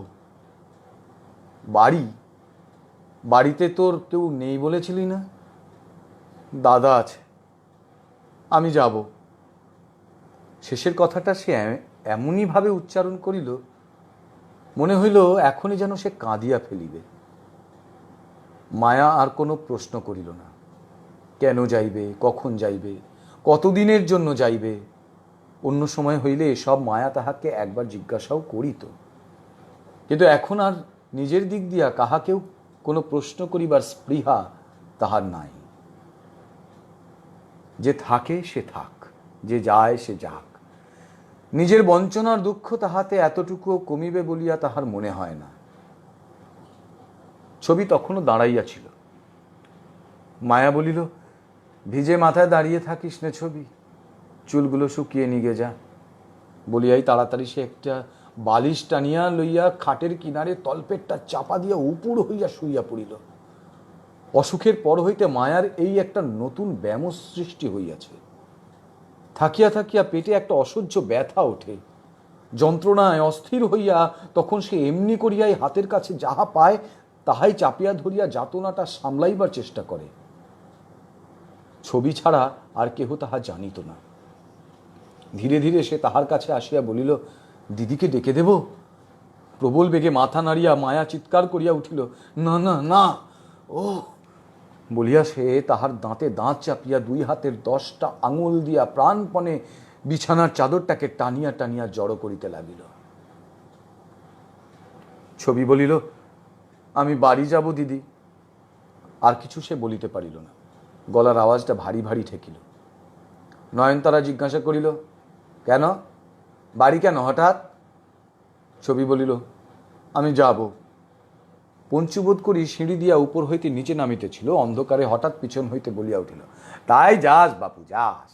বাড়ি? বাড়িতে তোর কেউ নেই বলেছিলি না? দাদা আছে, আমি যাব। শেষের কথাটা সে এমনই ভাবে উচ্চারণ করিল, মনে হইল এখনই যেন সে কাঁদিয়া ফেলিবে। মায়া আর কোনো প্রশ্ন করিল না। কেন যাইবে, কখন যাইবে, কতদিনের জন্য যাইবে? অন্য সময় হইলে এসব মায়া তাহাকে একবার জিজ্ঞাসাও করিত, কিন্তু এখন আর নিজের দিক দিয়া কাহাকেও কোনো প্রশ্ন করিবার স্পৃহা তাহার নাই। যে থাকে সে থাক, যে যায় সে যাক। নিজের বঞ্চনার দুঃখ তাহাতে এতটুকুও কমিবে বলিয়া তাহার মনে হয় না। ছবি তখনও দাঁড়াইয়াছিল। মায়া বলিল, ভিজে মাথায় দাঁড়িয়ে থাকিস নে ছবি, চুলগুলো শুকিয়ে নিগে যা। বলিয়াই তাড়াতাড়ি সে একটা বালিশ টানিয়া লইয়া খাটের কিনারে তলপেটটা চাপা দিয়া উপুড় হইয়া শুইয়া পড়িল। অসুখের পর হইতে মায়ার এই একটা নতুন ব্যামো সৃষ্টি হইয়াছে। থাকিয়া থাকিয়া পেটে একটা অসহ্য ব্যথা ওঠে। যন্ত্রণায় অস্থির হইয়া তখন সে এমনি করিয়াই হাতের কাছে যাহা পায় তাহাই চাপিয়া ধরিয়া যাতনাটা সামলাইবার চেষ্টা করে। ছবি ছাড়া আর কেহ তাহা জানিত না। ধীরে ধীরে সে তাহার কাছে আসিয়া বলিল, দিদিকে ডেকে দেব? প্রবল বেগে মাথা নাড়িয়া মায়া চিৎকার করিয়া উঠিল, না না না। ও বলিয়া সে তাহার দাঁতে দাঁত চাপিয়া দুই হাতের 10টা আঙুল দিয়া প্রাণপণে বিছানার চাদরটাকে টানিয়া টানিয়া জড়ো করিতে লাগিল। ছবি বলিল, আমি বাড়ি যাব দিদি। আর কিছু সে বলিতে পারিল না, গলার আওয়াজটা ভারী ভারী ঠেকিল। নয়নতারা জিজ্ঞাসা করিল, কেন বাড়ি, কেন হঠাৎ? ছবি বলিল, আমি যাব। পঞ্চুবোধ করি সিঁড়ি দিয়া উপর হইতে নিচে নামিতেছিল, অন্ধকারে হঠাৎ পিছন হইতে বলিয়া উঠিল, তাই যাস বাপু, যাস,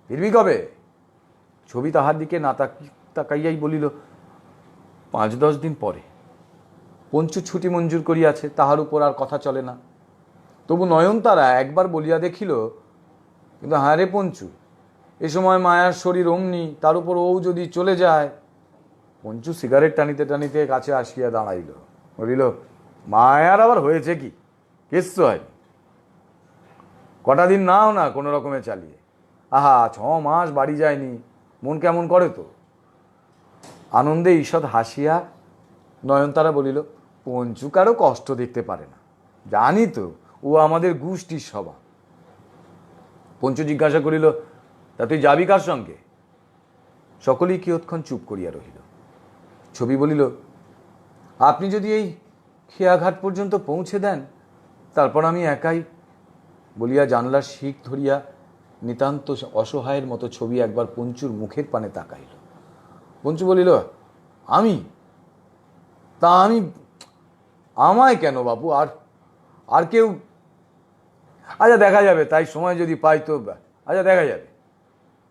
ফিরবি কবে? ছবি তাহার দিকে না তাকাইয়াই বলিল, 5-10 দিন পরে। পঞ্চু ছুটি মঞ্জুর করিয়াছে, তাহার উপর আর কথা চলে না। তবু নয়নতারা একবার বলিয়া দেখিল, কিন্তু হ্যাঁ রে পঞ্চু, এ সময় মায়ার শরীর অমনি, তার উপর ও যদি চলে যায়। পঞ্চু সিগারেট টানিতে টানিতে কাছে আসিয়া দাঁড়াইল, বলিল, মায়ার আবার হয়েছে কি? কিচ্ছু হয়নি, কটা দিন নাও না কোনো রকমে চালিয়ে। আহা, 6 মাস বাড়ি যায়নি, মন কেমন করে তো। আনন্দে ঈষৎ হাসিয়া নয়নতারা বলিল, পঞ্চু কারো কষ্ট দেখতে পারে না, জানি তো, ও আমাদের গোষ্ঠীর স্বভাব। পঞ্চু জিজ্ঞাসা করিল, তা তুই যাবি কার সঙ্গে? সকলেই কিয়ৎক্ষণ চুপ করিয়া রহিল। ছবি বলিল, আপনি যদি এই খেয়াঘাট পর্যন্ত পৌঁছে দেন, তারপর আমি একাই। বলিয়া জানলার শিক ধরিয়া নিতান্ত অসহায়ের মতো ছবি একবার পঞ্চুর মুখের পানে তাকাইল। পঞ্চু বলিল, আমি? তা আমি? আমায় কেন বাপু? আর কেউ? আচ্ছা দেখা যাবে, তাই সময় যদি পাই তো। আচ্ছা দেখা যাবে।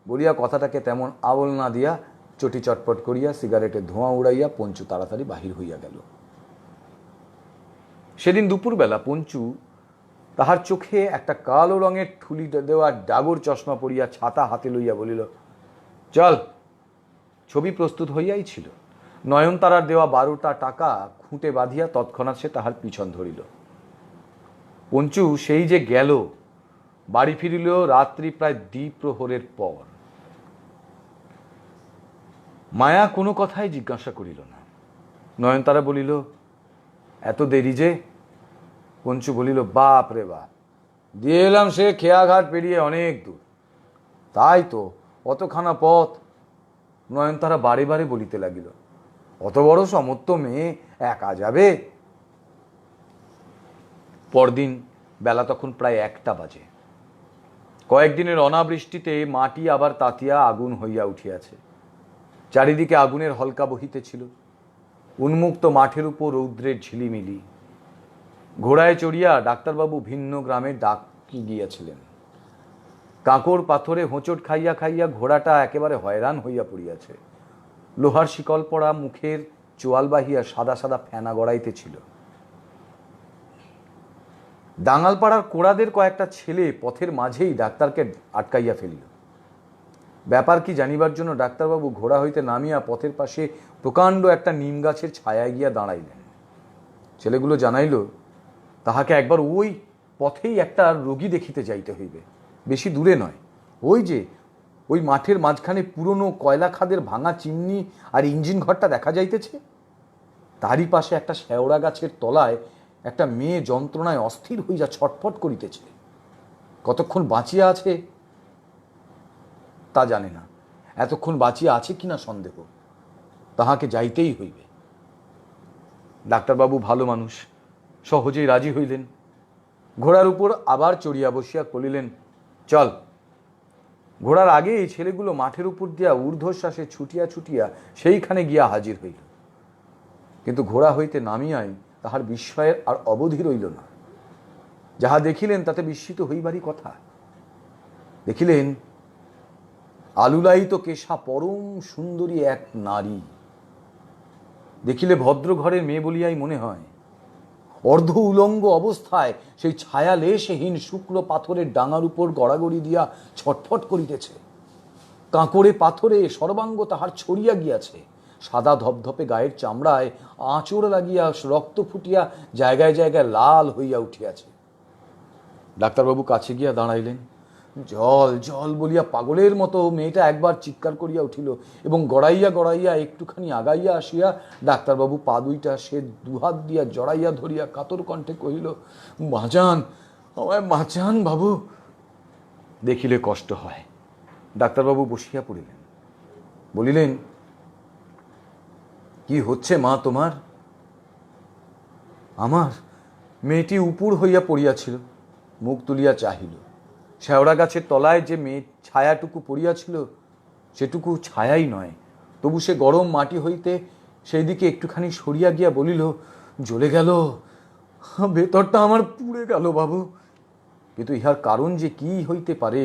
বলিয়া কথাটাকে তেমন আবল না দিয়া চটি চটপট করিয়া সিগারেটের ধোঁয়া উড়াইয়া পঞ্চু তাড়াতাড়ি বাহির হইয়া গেল। সেদিন দুপুরবেলা পঞ্চু তাহার চোখে একটা কালো রঙের ঠুলি দেওয়া ডাগর চশমা পরিয়া ছাতা হাতে লইয়া বলিল, চল। ছবি প্রস্তুত হইয়াই ছিল। নয়নতারার দেওয়া 12টা টাকা খুঁটে বাঁধিয়া তৎক্ষণাৎ সে তাহার পিছন ধরিল। পঞ্চু সেই যে গেল, বাড়ি ফিরিল রাত্রি প্রায় দ্বিপ্রহরের পর। মায়া কোনো কথাই জিজ্ঞাসা করিল না। নয়নতারা বলিল, এত দেরি যে? পঞ্চু বলিল, বাপ রে বাপ, দিয়ে এলাম সে খেয়াঘাট পেরিয়ে অনেক দূর। তাই তো, অতখানা পথ। নয়নতারা বারে বারে বলিতে লাগিল, অত বড় সমর্থ মেয়ে একা যাবে? পরদিন বেলা তখন প্রায় 1টা বাজে। কয়েকদিনের অনাবৃষ্টিতে মাটি আবার তাতিয়া আগুন হইয়া উঠিয়াছে। চারিদিকে আগুনের হলকা বহিতেছিল। উন্মুক্ত মাঠের উপর রৌদ্রের ঝিলিমিলি। ঘোড়ায় চড়িয়া ডাক্তারবাবু ভিন্ন গ্রামে ডাক গিয়াছিলেন। কাঁকর পাথরে হোঁচট খাইয়া খাইয়া ঘোড়াটা একেবারে হয়রান হইয়া পড়িয়াছে। লোহার শিকল পড়া মুখের চোয়াল বাহিয়া সাদা সাদা ফেনা গড়াইতেছিল। ডাঙালপাড়ার কোড়াদের কয়েকটা ছেলে পথের মাঝেই ডাক্তারকে আটকাইয়া ফেলিল। ব্যাপার কি জানিবার জন্য ডাক্তারবাবু ঘোড়া হইতে নামিয়া পথের পাশে প্রকাণ্ড একটা নিম গাছের ছায়ায় গিয়া দাঁড়াইলেন। ছেলেগুলো জানাইল, তাহাকে একবার ওই পথেই একটা রোগী দেখিতে যাইতে হইবে, বেশি দূরে নয়। ওই যে ওই মাঠের মাঝখানে পুরনো কয়লা খাদের ভাঙা চিমনি আর ইঞ্জিন ঘরটা দেখা যাইতেছে, তারই পাশে একটা শেওড়া গাছের তলায় একটা মেয়ে যন্ত্রণায় অস্থির হইয়া ছটফট করিতেছে। কতক্ষণ বাঁচিয়া আছে তা জানে না, এতক্ষণ বাঁচিয়া আছে কিনা সন্দেহ। তাহাকে যাইতেই হইবে। ডাক্তারবাবু ভালো মানুষ, সহজেই রাজি হইলেন। ঘোড়ার উপর আবার চড়িয়া বসিয়া বলিলেন, চল। ঘোড়ার আগে এই ছেলেগুলো মাঠের উপর দিয়া ঊর্ধ্বশ্বাসে ছুটিয়া ছুটিয়া সেইখানে গিয়া হাজির হইল। কিন্তু ঘোড়া হইতে নামিয়াই তাহার বিস্ময়ের আর অবধি রইল না। যাহা দেখিলেন তাতে বিস্মিত হইবারই কথা। দেখিলেন আলুলায়িত কেশা পরম সুন্দরী এক নারী। দেখিলে ভদ্র ঘরের মেয়ে বলিয়াই মনে হয়। অর্ধ উলঙ্গ অবস্থায় সেই ছায়া লেশহীন শুক্ল পাথরের ডাঙার উপর গড়াগড়ি দিয়া ছটফট করিতেছে। কাঁকড়ে পাথরে সর্বাঙ্গ তাহার ছড়িয়া গিয়াছে। সাদা ধপধপে গায়ের চামড়ায় আঁচড় লাগিয়া রক্ত ফুটিয়া জায়গায় জায়গায় লাল হইয়া উঠিয়াছে। ডাক্তারবাবু কাছে গিয়া দাঁড়াইলেন। জল জল বলিয়া পাগলের মতো মেয়েটা একবার চিৎকার করিয়া উঠিল এবং গড়াইয়া গড়াইয়া একটুখানি আগাইয়া আসিয়া ডাক্তারবাবু পা দুইটা সে দুহাত দিয়া জড়াইয়া ধরিয়া কাতর কণ্ঠে কহিল, বাঁচান, আমায় বাঁচান বাবু। দেখিলে কষ্ট হয়। ডাক্তারবাবু বসিয়া পড়িলেন। বলিলেন, কি হচ্ছে মা তোমার? আমার? মেয়েটি উপুর হইয়া পড়িয়াছিল, মুখ তুলিয়া চাহিল। শেওড়া গাছের তলায় যে মেয়ে ছায়াটুকু পড়িয়াছিল সেটুকু ছায়াই নয়, তবু সে গরম মাটি হইতে সেই দিকে একটুখানি সরিয়া গিয়া বলিল, জ্বলে গেল, ভেতরটা আমার পুড়ে গেল বাবু। কিন্তু ইহার কারণ যে কি হইতে পারে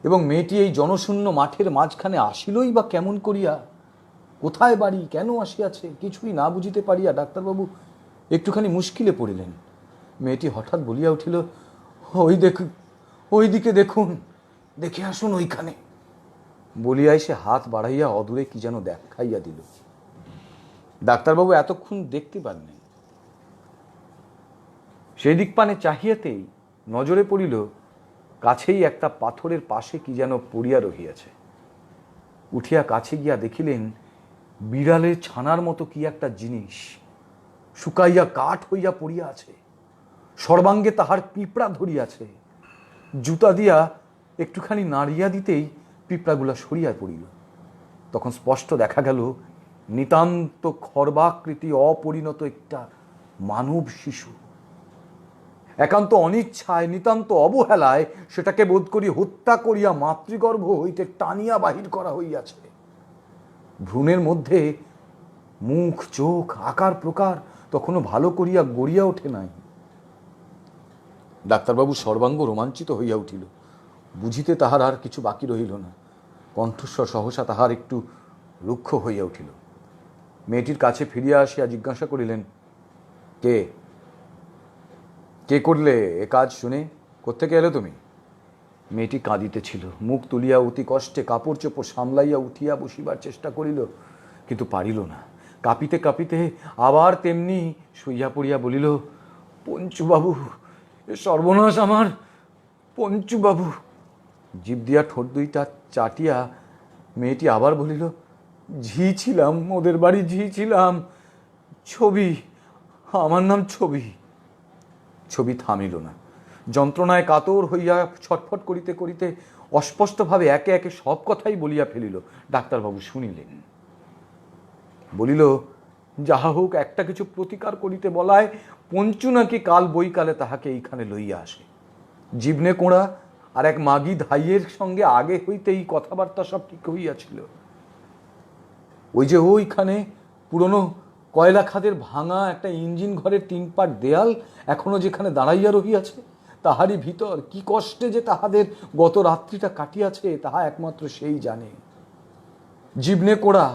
এবং মেয়েটি এই জনশূন্য মাঠের মাঝখানে আসিলই বা কেমন করিয়া, কোথায় বাড়ি, কেন আসিয়াছে, কিছুই না বুঝিতে পারিয়া ডাক্তারবাবু একটুখানি মুশকিলে পড়িলেন। মেয়েটি হঠাৎ বলিয়া উঠিল, ওই দেখুন, ওই দিকে দেখুন, দেখে আসুন ওইখানে। বলিয়াই সে হাত বাড়াইয়া অদূরে কি যেন দেখাইয়া দিল। ডাক্তারবাবু এতক্ষণ দেখতে পাননি। সেই দিক পানে চাহিয়াতেই নজরে পড়িল কাছেই একটা পাথরের পাশে কি যেন পড়িয়া রহিয়াছে। উঠিয়া কাছে গিয়া দেখিলেন বিড়ালের ছানার মতো কি একটা জিনিস শুকাইয়া কাঠ হইয়া পড়িয়া আছে। সর্বাঙ্গে তাহার পিঁপড়া ধরিয়াছে। জুতা দিয়া একটুখানি নাড়িয়া দিতেই পিঁপড়াগুলা সরিয়া পড়িল। তখন স্পষ্ট দেখা গেল নিতান্ত খর্বাকৃতি অপরিণত একটা মানব শিশু। একান্ত অনিচ্ছায়, নিতান্ত অবহেলায় সেটাকে বোধ করি হত্যা করিয়া মাতৃগর্ভ হইতে টানিয়া বাহির করা হইয়াছে। ভ্রূণের মধ্যে মুখ, চোখ, আকার প্রকার তখনও ভালো করিয়া গড়িয়া ওঠে নাই। ডাক্তারবাবু সর্বাঙ্গ রোমাঞ্চিত হইয়া উঠিল। বুঝিতে তাহার আর কিছু বাকি রহিল না। কণ্ঠস্বর সহসা তাহার একটু রুক্ষ হইয়া উঠিল। মেয়েটির কাছে ফিরিয়া আসিয়া জিজ্ঞাসা করিলেন, কে কে করলে এ কাজ শুনে? কোত্থেকে এলে তুমি? মেয়েটি কাঁদিতেছিল। মুখ তুলিয়া অতি কষ্টে কাপড় চোপড় সামলাইয়া উঠিয়া বসিবার চেষ্টা করিল, কিন্তু পারিল না। কাঁপিতে কাঁপিতে আবার তেমনি শুইয়া পড়িয়া বলিল, পঞ্চুবাবু, এ সর্বনাশ আমার, পঞ্চুবাবু। জিভ দিয়া ঠোঁট দুইটা চাটিয়া মেয়েটি আবার বলিল, ঝি ছিলাম, ওদের বাড়ি ঝি ছিলাম, ছবি, আমার নাম ছবি। ছবি থামিল না, যন্ত্রণায় কাতর হইয়া ছটফট করিতে করিতে অস্পষ্টভাবে একে একে সব কথাই বলিয়া ফেলিল। ডাক্তারবাবু শুনিলেন, বলিল, যাহা হোক একটা কিছু প্রতিকার করিতে বলায় পঞ্চু নাকি কাল বৈকালে তাহাকে এইখানে লইয়া আসে। জীবনে কোঁড়া আর এক মাগি ধাইয়ের সঙ্গে আগে হইতেই কথাবার্তা সব ঠিক হইয়াছিল। ওই যে ওইখানে পুরনো কয়লা খাদের ভাঙা একটা ইঞ্জিন ঘরের 3 পাট দেয়াল এখনো যেখানে দাঁড়াইয়া রহিয়াছে, তাহারই ভিতর কি কষ্টে যে তাহাদের গত রাত্রিটা কাটিয়াছে তাহা একমাত্র সেই জানে। জীবনে কোড়া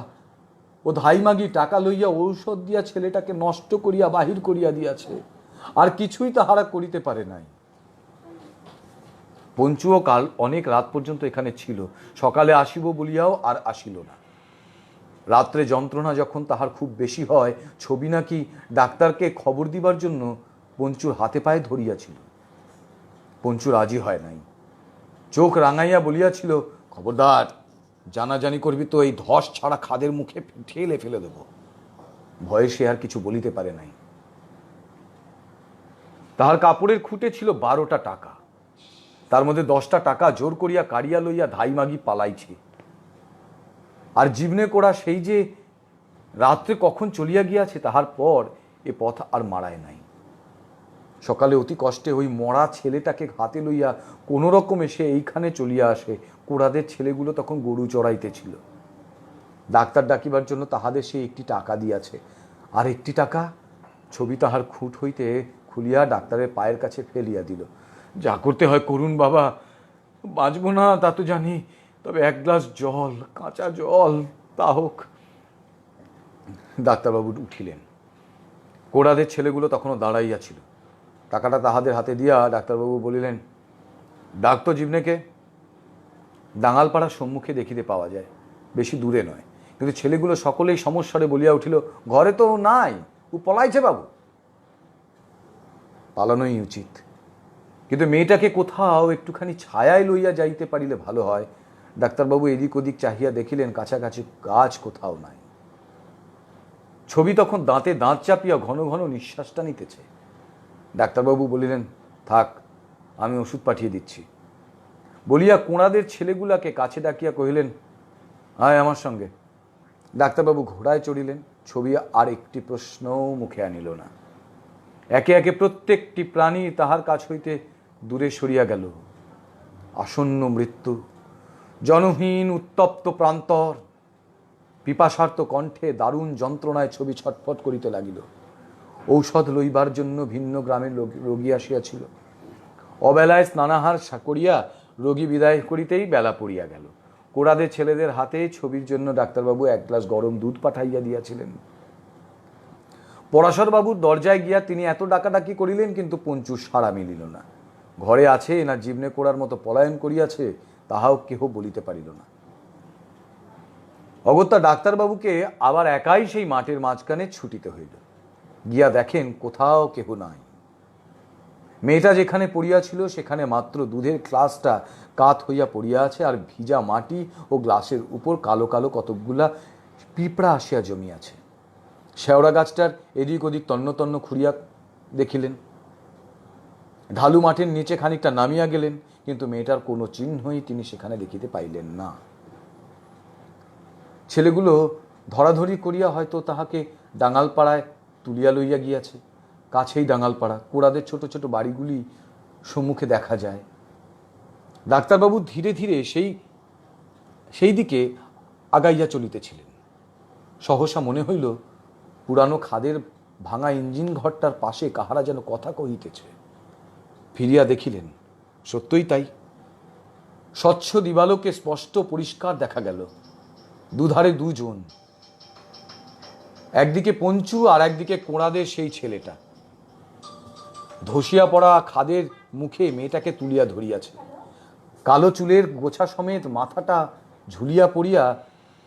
ও ধাইমাগি টাকা লইয়া ঔষধ দিয়া ছেলেটাকে নষ্ট করিয়া বাহির করিয়া দিয়াছে, আর কিছুই তাহারা করিতে পারে নাই। পঞ্চুও কাল অনেক রাত পর্যন্ত এখানে ছিল, সকালে আসিব বলিয়াও আর আসিল না। রাত্রে যন্ত্রণা যখন তাহার খুব বেশি হয়, ছবি নাকি ডাক্তারকে খবর দিবার জন্য পঞ্চুর হাতে পায়ে ধরিয়াছিল। পঞ্চু রাজি হয় নাই, চোখ রাঙাইয়া বলিয়াছিল, খবরদার, জানাজানি করবি তো এই ধস ছাড়া খাদের মুখে ঠেলে ফেলে দেব। ভয়ে সে আর কিছু বলিতে পারে নাই। তাহার কাপড়ের খুঁটে ছিল 12টা টাকা, তার মধ্যে 10টা টাকা জোর করিয়া কাড়িয়া লইয়া ধাইমাগি পালাইছে। আর জীবনে কোড়া সেই যে রাত্রে কখন চলিয়া গিয়াছে, তাহার পর এ পথ আর মারায় নাই। সকালে অতি কষ্টে ওই মরা ছেলেটাকে হাতে লইয়া কোনো রকমে সে এইখানে চলিয়া আসে। কোড়াদের ছেলেগুলো তখন গরু চড়াইতেছিল। ডাক্তার ডাকিবার জন্য তাহাদের সে 1টি টাকা দিয়াছে, আর 1টি টাকা ছবি তাহার খুঁট হইতে খুলিয়া ডাক্তারের পায়ের কাছে ফেলিয়া দিল। যা করতে হয় করুন বাবা, বাঁচব না তা তো জানি, তবে 1 গ্লাস জল, কাঁচা জল, তা হোক। ডাক্তারবাবু উঠিলেন। কোড়াদের ছেলেগুলো তখনও দাঁড়াইয়া ছিল। টাকাটা তাহাদের হাতে দিয়া ডাক্তারবাবু বলিলেন, ডাক তো জীবনেকে। ডাঙালপাড়ার সম্মুখে দেখিতে পাওয়া যায়, বেশি দূরে নয়। কিন্তু ছেলেগুলো সকলেই সমস্যারে বলিয়া উঠিল, ঘরে তো নাই, ও পলাইছে বাবু। পালানোই উচিত, কিন্তু মেয়েটাকে কোথাও একটুখানি ছায়ায় লইয়া যাইতে পারিলে ভালো হয়। ডাক্তারবাবু এদিক ওদিক চাহিয়া দেখিলেন, কাছাকাছি গাছ কোথাও নাই। ছবি তখন দাঁতে দাঁত চাপিয়া ঘন ঘন নিঃশ্বাসটা নিতেছে। ডাক্তারবাবু বলিলেন, থাক, আমি ওষুধ পাঠিয়ে দিচ্ছি বলিয়া কোঁড়াদের ছেলেগুলাকে কাছে ডাকিয়া কহিলেন, আয় আমার সঙ্গে। ডাক্তারবাবু ঘোড়ায় চড়িলেন। ছবি আর একটি প্রশ্নও মুখে আনিল না। একে একে প্রত্যেকটি প্রাণী তাহার কাছ হইতে দূরে সরিয়া গেল। আসন্ন মৃত্যু, জনহীন উত্তপ্ত প্রান্তর, পিপাসার্ত কণ্ঠে দারুণ যন্ত্রণায় ছবি ছটফট করিতে লাগিল। ঔষধ লইবার জন্য ভিন্ন গ্রামের রোগী আসিয়াছিল। অবেলায় স্নানাহার করিয়া রোগী বিদায় করিতেই বেলা পড়িয়া গেল। কোড়াদের ছেলেদের হাতে ছবির জন্য ডাক্তারবাবু 1 গ্লাস গরম দুধ পাঠাইয়া দিয়াছিলেন। পরাশরবাবুর দরজায় গিয়া তিনি এত ডাকাডাকি করিলেন, কিন্তু পঞ্চুর সাড়া মিলিল না। ঘরে আছে না জীবনে কোড়ার মতো পলায়ন করিয়াছে, তাহাও কেহ বলিতে পারিল না। অগত্যা ডাক্তারবাবুকে আবার একাই সেই মাঠের মাঝখানে ছুটিতে হইল। গিয়া দেখেন কোথাও কেহ নাই। মেয়েটা যেখানে পড়িয়াছিল সেখানে মাত্র দুধের গ্লাসটা কাত হইয়া পড়িয়া আছে, আর ভিজা মাটি ও গ্লাসের উপর কালো কালো কতকগুলা পিঁপড়া আসিয়া জমিয়াছে। শেওড়া গাছটার এদিক ওদিক তন্ন তন্ন খুঁড়িয়া দেখিলেন। ঢালু মাঠের নিচে খানিকটা নামিয়া গেলেন, কিন্তু মেয়েটার কোনো চিহ্নই তিনি সেখানে দেখিতে পাইলেন না। ছেলেগুলো ধরাধরি করিয়া হয়তো তাহাকে ডাঙালপাড়ায় তুলিয়া লইয়া গিয়াছে। কাছেই ডাঙালপাড়া, কোড়াদের ছোট ছোট বাড়িগুলি সম্মুখে দেখা যায়। ডাক্তারবাবু ধীরে ধীরে সেই দিকে আগাইয়া চলিতেছিলেন। সহসা মনে হইল পুরানো খাদের ভাঙা ইঞ্জিন ঘরটার পাশে কাহারা যেন কথা কহিতেছে। ফিরিয়া দেখিলেন, সত্যই তাই। স্বচ্ছ দিবালোকে স্পষ্ট পরিষ্কার দেখা গেল দুধারে দুজন, একদিকে পঞ্চু আর একদিকে কোঁড়াদের সেই ছেলেটা। ধসিয়া পড়া খাদের মুখে মেয়েটাকে তুলিয়া ধরিয়াছে। কালো চুলের গোছা সমেত মাথাটা ঝুলিয়া পড়িয়া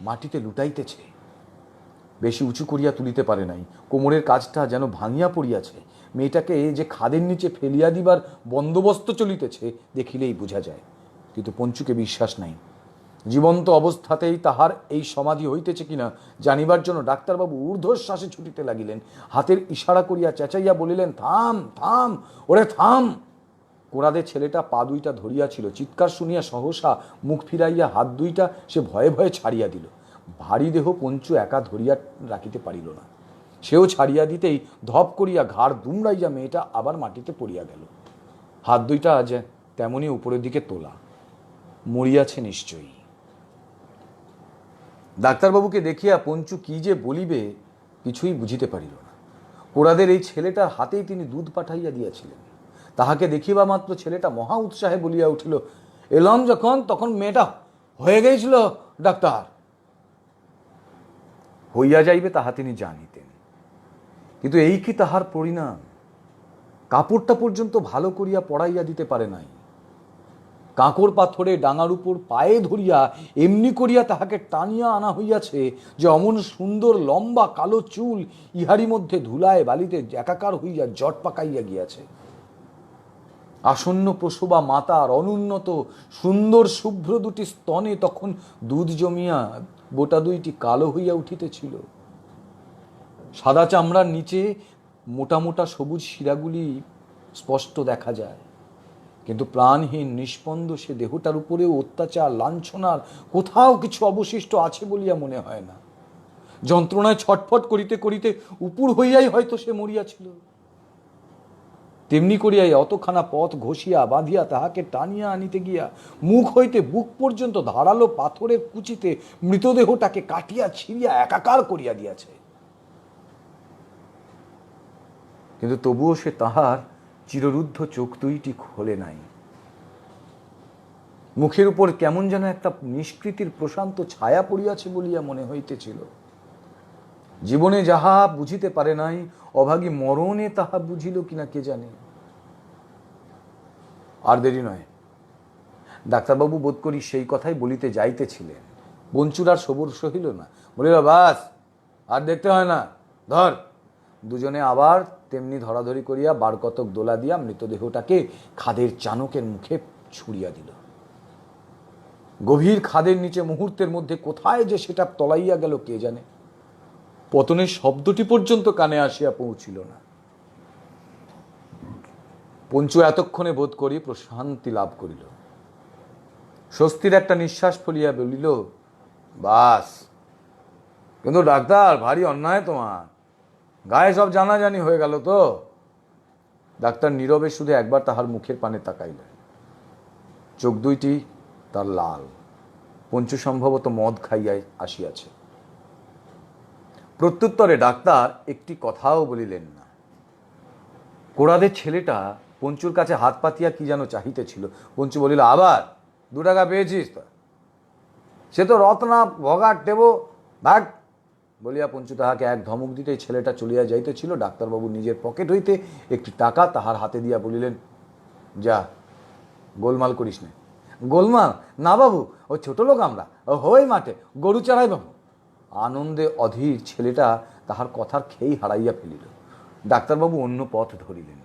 মাটিতে লুটাইতেছে। বেশি উঁচু করিয়া তুলিতে পারে নাই, কোমরের কাজটা যেন ভাঙিয়া পড়িয়াছে। মেয়েটাকে যে খাদের নিচে ফেলিয়া দিবার বন্দোবস্ত চলিতেছে দেখিলেই বোঝা যায়, কিন্তু পঞ্চুকে বিশ্বাস নাই। জীবন্ত অবস্থাতেই তাহার এই সমাধি হইতেছে কিনা জানিবার জন্য ডাক্তারবাবু ঊর্ধ্বশ্বাসে ছুটিতে লাগিলেন। হাতের ইশারা করিয়া চেঁচাইয়া বলিলেন, থাম থাম, ওরে থাম। কোড়াদের ছেলেটা পা দুইটা ধরিয়াছিল। চিৎকার শুনিয়া সহসা মুখ ফিরাইয়া হাত দুইটা সে ভয়ে ভয়ে ছাড়িয়া দিল। ভারী দেহ পঞ্চু একা ধরিয়া রাখিতে পারিল না। সেও ছাড়িয়া দিতেই ধপ করিয়া ঘাড় দুমড়াইয়া মেয়েটা আবার মাটিতে পড়িয়া গেল। হাত দুইটা আজ তেমনি উপরের দিকে তোলা, মরিয়াছে নিশ্চয়ই। ডাক্তারবাবুকে দেখিয়া পঞ্চু কি যে বলিবে কিছুই বুঝিতে পারিল না। কোড়াদের এই ছেলেটার হাতেই তিনি দুধ পাঠাইয়া দিয়াছিলেন। তাহাকে দেখিবা মাত্র ছেলেটা মহা উৎসাহে বলিয়া উঠিল, এলাম যখন তখন মেয়েটা হয়ে গেছিল ডাক্তার। হইয়া যাইবে তাহা তিনি জানিতেন, কিন্তু এই কি তাহার পরিণাম? কাপড়টা পর্যন্ত ভালো করিয়া পড়াইয়া দিতে পারে নাই। কাঁকর পাথরে ডাঙার উপর পায়ে ধরিয়া এমনি করিয়া তাহাকে টানিয়া আনা হইয়াছে যে অমন সুন্দর লম্বা কালো চুল ইহারি মধ্যে ধুলায় বালিতে একাকার হইয়া জট পাকাইয়া গিয়াছে। আসন্ন প্রসবা মাতার অনুন্নত সুন্দর শুভ্র দুটি স্তনে তখন দুধ জমিয়া বোটা দুইটি কালো হইয়া উঠিতেছিল। সাদা চামড়ার নিচে মোটা মোটা সবুজ শিরাগুলি স্পষ্ট দেখা যায়, কিন্তু প্রাণহীন নিষ্পন্দ সে দেহটার উপরেও অত্যাচার লাঞ্ছনার কোথাও কিছু অবশিষ্ট আছে বলিয়া মনে হয় না। যন্ত্রণায় ছটফট করিতে করিতে উপুর হইয়াই হয়তো সে মরিয়াছিল। তেমনি করিয়াই অতখানা পথ ঘষিয়া বাঁধিয়া তাহাকে টানিয়া আনিতে গিয়া মুখ হইতে বুক পর্যন্ত ধারালো পাথরের কুচিতে মৃতদেহটাকে কাটিয়া ছিঁড়িয়া একাকার করিয়া দিয়াছে। কিন্তু তবুও সে তাহার চিররুদ্ধ চোখ দুইটি খোলে নাই। মুখের উপর কেমন যেন একটা নিষ্কৃতির প্রশান্ত ছায়া পড়িয়াছে বলিয়া মনে হইতেছিল। জীবনে যাহা বুঝিতে পারে নাই, অভাগী মরণে তাহা বুঝিল কিনা কে জানে। আর দেরি নয়, ডাক্তারবাবু বোধ করি সেই কথাই বলিতে যাইতেছিলেন। বঞ্চুর আর সবর সহিল না, বলিল, বাস আর দেখতে হয় না, ধর। দুজনে আবার তেমনি ধরাধরি করিয়া বার কতক দোলা দিয়া মৃতদেহটাকে খাদের চানকের মুখে ছুড়িয়া দিল। গভীর খাদের নিচে মুহূর্তের মধ্যে কোথায় যে সেটা তলাইয়া গেল কে জানে। পতনের শব্দটি পর্যন্ত কানে আসিয়া পৌঁছিল না। পঞ্চু এতক্ষণে বোধ করি প্রশান্তি লাভ করিল। স্বস্তির একটা নিঃশ্বাস ফেলিয়া বলিল, বাস। কিন্তু ডাক্তার, ভারী অন্যায় তোমার, গায়ে সব জানাজানি হয়ে গেল তো। ডাক্তার নীরবে শুধু একবার তাহার মুখের পানে তাকাইলেন। চোখ দুইটি তার লাল। পঞ্চু সম্ভবত মদ খাইয়াই আসিয়াছে। প্রত্যুত্তরে ডাক্তার একটি কথাও বলিলেন না। কোড়াদের ছেলেটা পঞ্চুর কাছে হাত পাতিয়া কি যেন চাহিতেছিল। পঞ্চু বলিল, আবার 2 টাকা পেয়েছিস তো? সে তো রত্না ভগার টেবো, ভাগ। বলিয়া পঞ্চু তাহাকে এক ধমক দিতেই ছেলেটা চলিয়া যাইতেছিল। ডাক্তারবাবু নিজের পকেট হইতে একটি টাকা তাহার হাতে দিয়া বলিলেন, যা, গোলমাল করিস না। গোলমাল না বাবু, ও ছোট লোক আমরা, ও হই মাঠে গরু চড়াই বাবু। আনন্দে অধীর ছেলেটা তাহার কথার খেই হারাইয়া ফেলিল। ডাক্তারবাবু অন্য পথ ধরিলেন।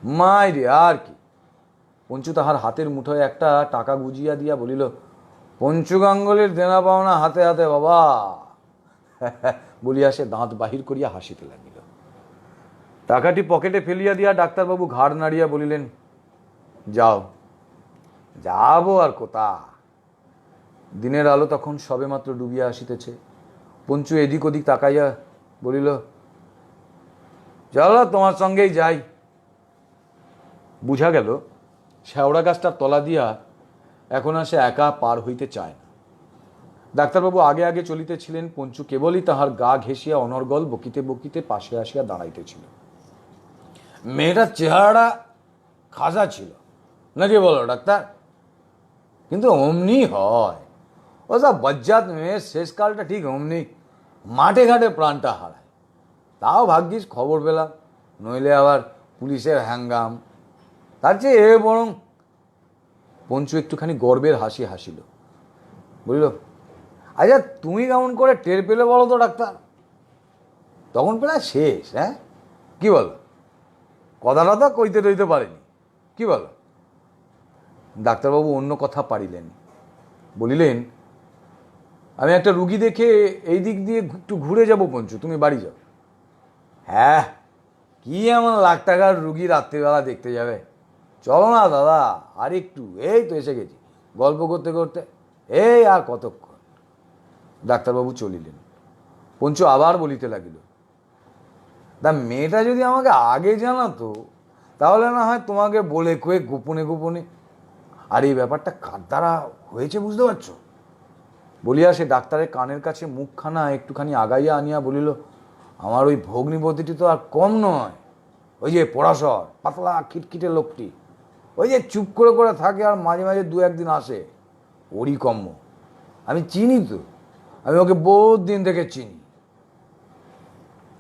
মাই রে, আর কি। পঞ্চু তাহার হাতের মুঠোয় একটা টাকা গুজিয়া দিয়া বলিল, পঞ্চু গাঙ্গুলির দেনা পাওনা হাতে হাতে বাবা। বলিয়া সে দাঁত বাহির করিয়া হাসিতে লাগিল। টাকাটি পকেটে ফেলিয়া দিয়া ডাক্তারবাবু ঘাড় নাড়িয়া বলিলেন, যাও। যাব আর কোথা। দিনের আলো তখন সবে মাত্র ডুবিয়া আসিতেছে। পঞ্চু এদিক ওদিক তাকাইয়া বলিল, চলো তোমার সঙ্গেই যাই। বুঝা গেল শেওড়া গাছটার তলা দিয়া এখন আর সে একা পার হইতে চায় না। ডাক্তারবাবু আগে আগে চলিতেছিলেন। পঞ্চু কেবলই তাহার গা ঘেঁষিয়া অনর্গল বকিতে বকিতে পাশে আসিয়া দাঁড়াইতেছিল। মেয়েটার চেহারাটা খাসা ছিল নাকি বলো ডাক্তার? কিন্তু অমনি হয়, ও সব বজ্জাত মেয়ের শেষকালটা ঠিক অমনি মাঠে ঘাটে প্রাণটা হারায়। তাও ভাগ্যিস খবর পেলাম, নইলে আবার পুলিশের হ্যাঙ্গাম। তার চেয়ে এ বরং। পঞ্চু একটুখানি গর্বের হাসি হাসিল, বলিল, আচ্ছা তুমি কেমন করে টের পেলে বলো তো ডাক্তার? তখন প্রায় শেষ। হ্যাঁ, কি বলো? কথাটা তো কইতে টইতে পারেনি, কি বলো? ডাক্তারবাবু অন্য কথা পারিলেন। বলিলেন, আমি একটা রুগী দেখে এই দিক দিয়ে একটু ঘুরে যাব পঞ্চু, তুমি বাড়ি যাও। হ্যাঁ, কি এমন লাখ টাকার রুগী রাত্রিবেলা দেখতে যাবে? চলো না দাদা, আর একটু, এই তো এসে গেছি, গল্প করতে করতে, এই আর কতক্ষণ। ডাক্তারবাবু চলিলেন। পঞ্চু আবার বলিতে লাগিল, তা মেয়েটা যদি আমাকে আগে জানাতো তাহলে না হয় তোমাকে বলে কয়ে গোপনে গোপনে, আর এই ব্যাপারটা কার দ্বারা হয়েছে বুঝতে পারছো? বলিয়া সে ডাক্তারের কানের কাছে মুখখানা একটুখানি আগাইয়া আনিয়া বলিল, আমার ওই ভগ্নিপতিটি তো আর কম নয়, ওই যে পড়াশর পাতলা খিটখিটে লোকটি, ওই যে চুপ করে করে থাকে আর মাঝে মাঝে দু একদিন আসে, ওরই কম্য। আমি চিনি তো, আমি ওকে বহুত দিন থেকে চিনি।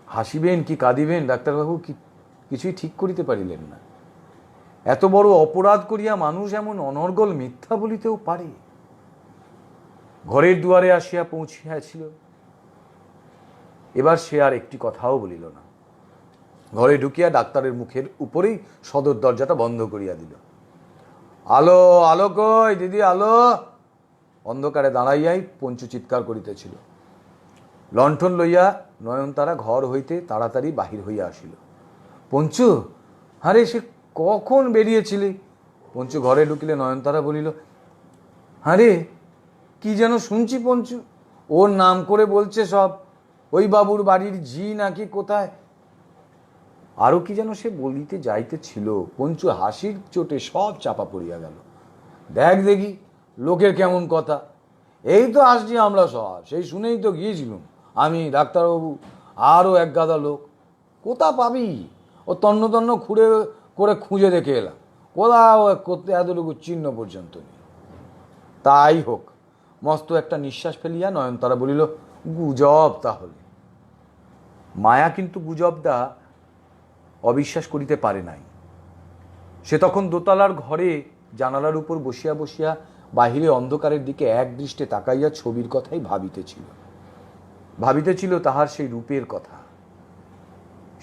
হাসিবেন কি কাঁদিবেন ডাক্তারবাবু কিছুই ঠিক করিতে পারিলেন না। এত বড় অপরাধ করিয়া মানুষ এমন অনর্গল মিথ্যা বলিতেও পারে? ঘরের দুয়ারে আসিয়া পৌঁছিয়াছিল। এবার সে আর একটি কথাও বলিল না। ঘরে ঢুকিয়া ডাক্তারের মুখের উপরেই সদর দরজাটা বন্ধ করিয়া দিল। আলো, আলো কই দিদি, আলো! অন্ধকারে দাঁড়াইয়াই পঞ্চু চিৎকার করিতেছিল। লণ্ঠন লইয়া নয়নতারা ঘর হইতে তাড়াতাড়ি বাহির হইয়া আসিল। পঞ্চু, আরে সে কখন বেরিয়েছিলি? পঞ্চু ঘরে ঢুকিলে নয়নতারা বলিল, আরে কি যেন শুনছি পঞ্চু, ওর নাম করে বলছে সব, ওই বাবুর বাড়ির ঝি নাকি কোথায়, আরও কি যেন সে বলিতে যাইতেছিল। পঞ্চু হাসির চোটে সব চাপা পড়িয়া গেল। দেখ দেখি লোকের কেমন কথা, এই তো আসছি আমরা সব, সেই শুনেই তো গিয়েছিলুম আমি, ডাক্তারবাবু, আরও এক গাদা লোক। কোথা পাবি? ও তন্ন তন্ন খুঁড়ে করে খুঁজে দেখে এলাম, কোথাও করতে এতটুকু চিহ্ন পর্যন্ত নেই। তাই হোক। মস্ত একটা নিঃশ্বাস ফেলিয়া নয়নতারা বলিল, গুজব তাহলে। মায়া কিন্তু গুজবটা অবিশ্বাস করিতে পারে নাই। সে তখন দোতলার ঘরে জানালার উপর বসিয়া বসিয়া বাহিরে অন্ধকারের দিকে এক দৃষ্টে তাকাইয়া ছবির কথাই ভাবিতেছিল তাহার সেই রূপের কথা।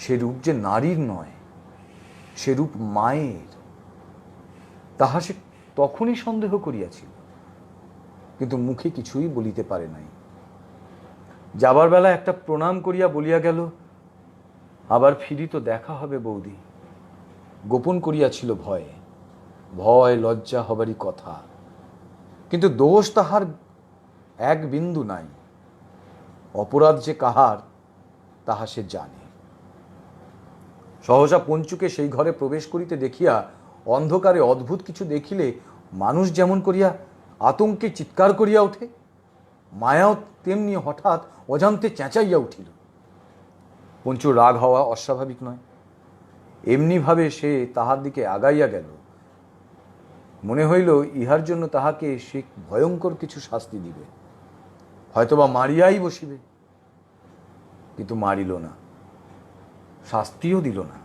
সে রূপ যে নারীর নয়, সে রূপ মায়ের, তাহা সে তখনই সন্দেহ করিয়াছিল, কিন্তু মুখে কিছুই বলিতে পারে নাই। যাবার বেলা একটা প্রণাম করিয়া বলিয়া গেল, আবার ফিরি তো দেখা হবে বৌদি। গোপন করিয়াছিল ভয়ে, ভয় লজ্জা হবারই কথা, কিন্তু দোষ তাহার এক বিন্দু নাই। অপরাধ যে কাহার তাহা সে জানে। সহসা পঞ্চুকে সেই ঘরে প্রবেশ করিতে দেখিয়া অন্ধকারে অদ্ভুত কিছু দেখিলে মানুষ যেমন করিয়া আতঙ্কে চিৎকার করিয়া ওঠে, মায়াও তেমনি হঠাৎ অজান্তে চেঁচাইয়া উঠিল। পঞ্চুর রাগ হওয়া অস্বাভাবিক নয়, এমনিভাবে সে তাহার দিকে আগাইয়া গেল। মনে হইল ইহার জন্য তাহাকে সে ভয়ঙ্কর কিছু শাস্তি দিবে, হয়তোবা মারিয়াই বসিবে। কিন্তু মারিল না, শাস্তিও দিল না।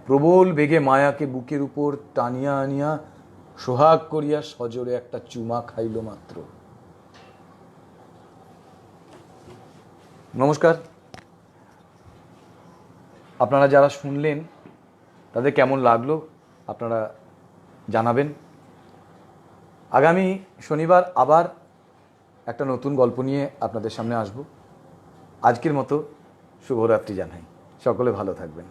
প্রবল বেগে মায়াকে বুকের উপর টানিয়া আনিয়া সোহাগ করিয়া সজোরে একটা চুমা খাইল মাত্র। নমস্কার। আপনারা যারা শুনলেন তাদের কেমন লাগলো আপনারা জানাবেন। আগামী শনিবার আবার একটা নতুন গল্প নিয়ে আপনাদের সামনে আসব। আজকের মতো শুভরাত্রি জানাই। সকলে ভালো থাকবেন।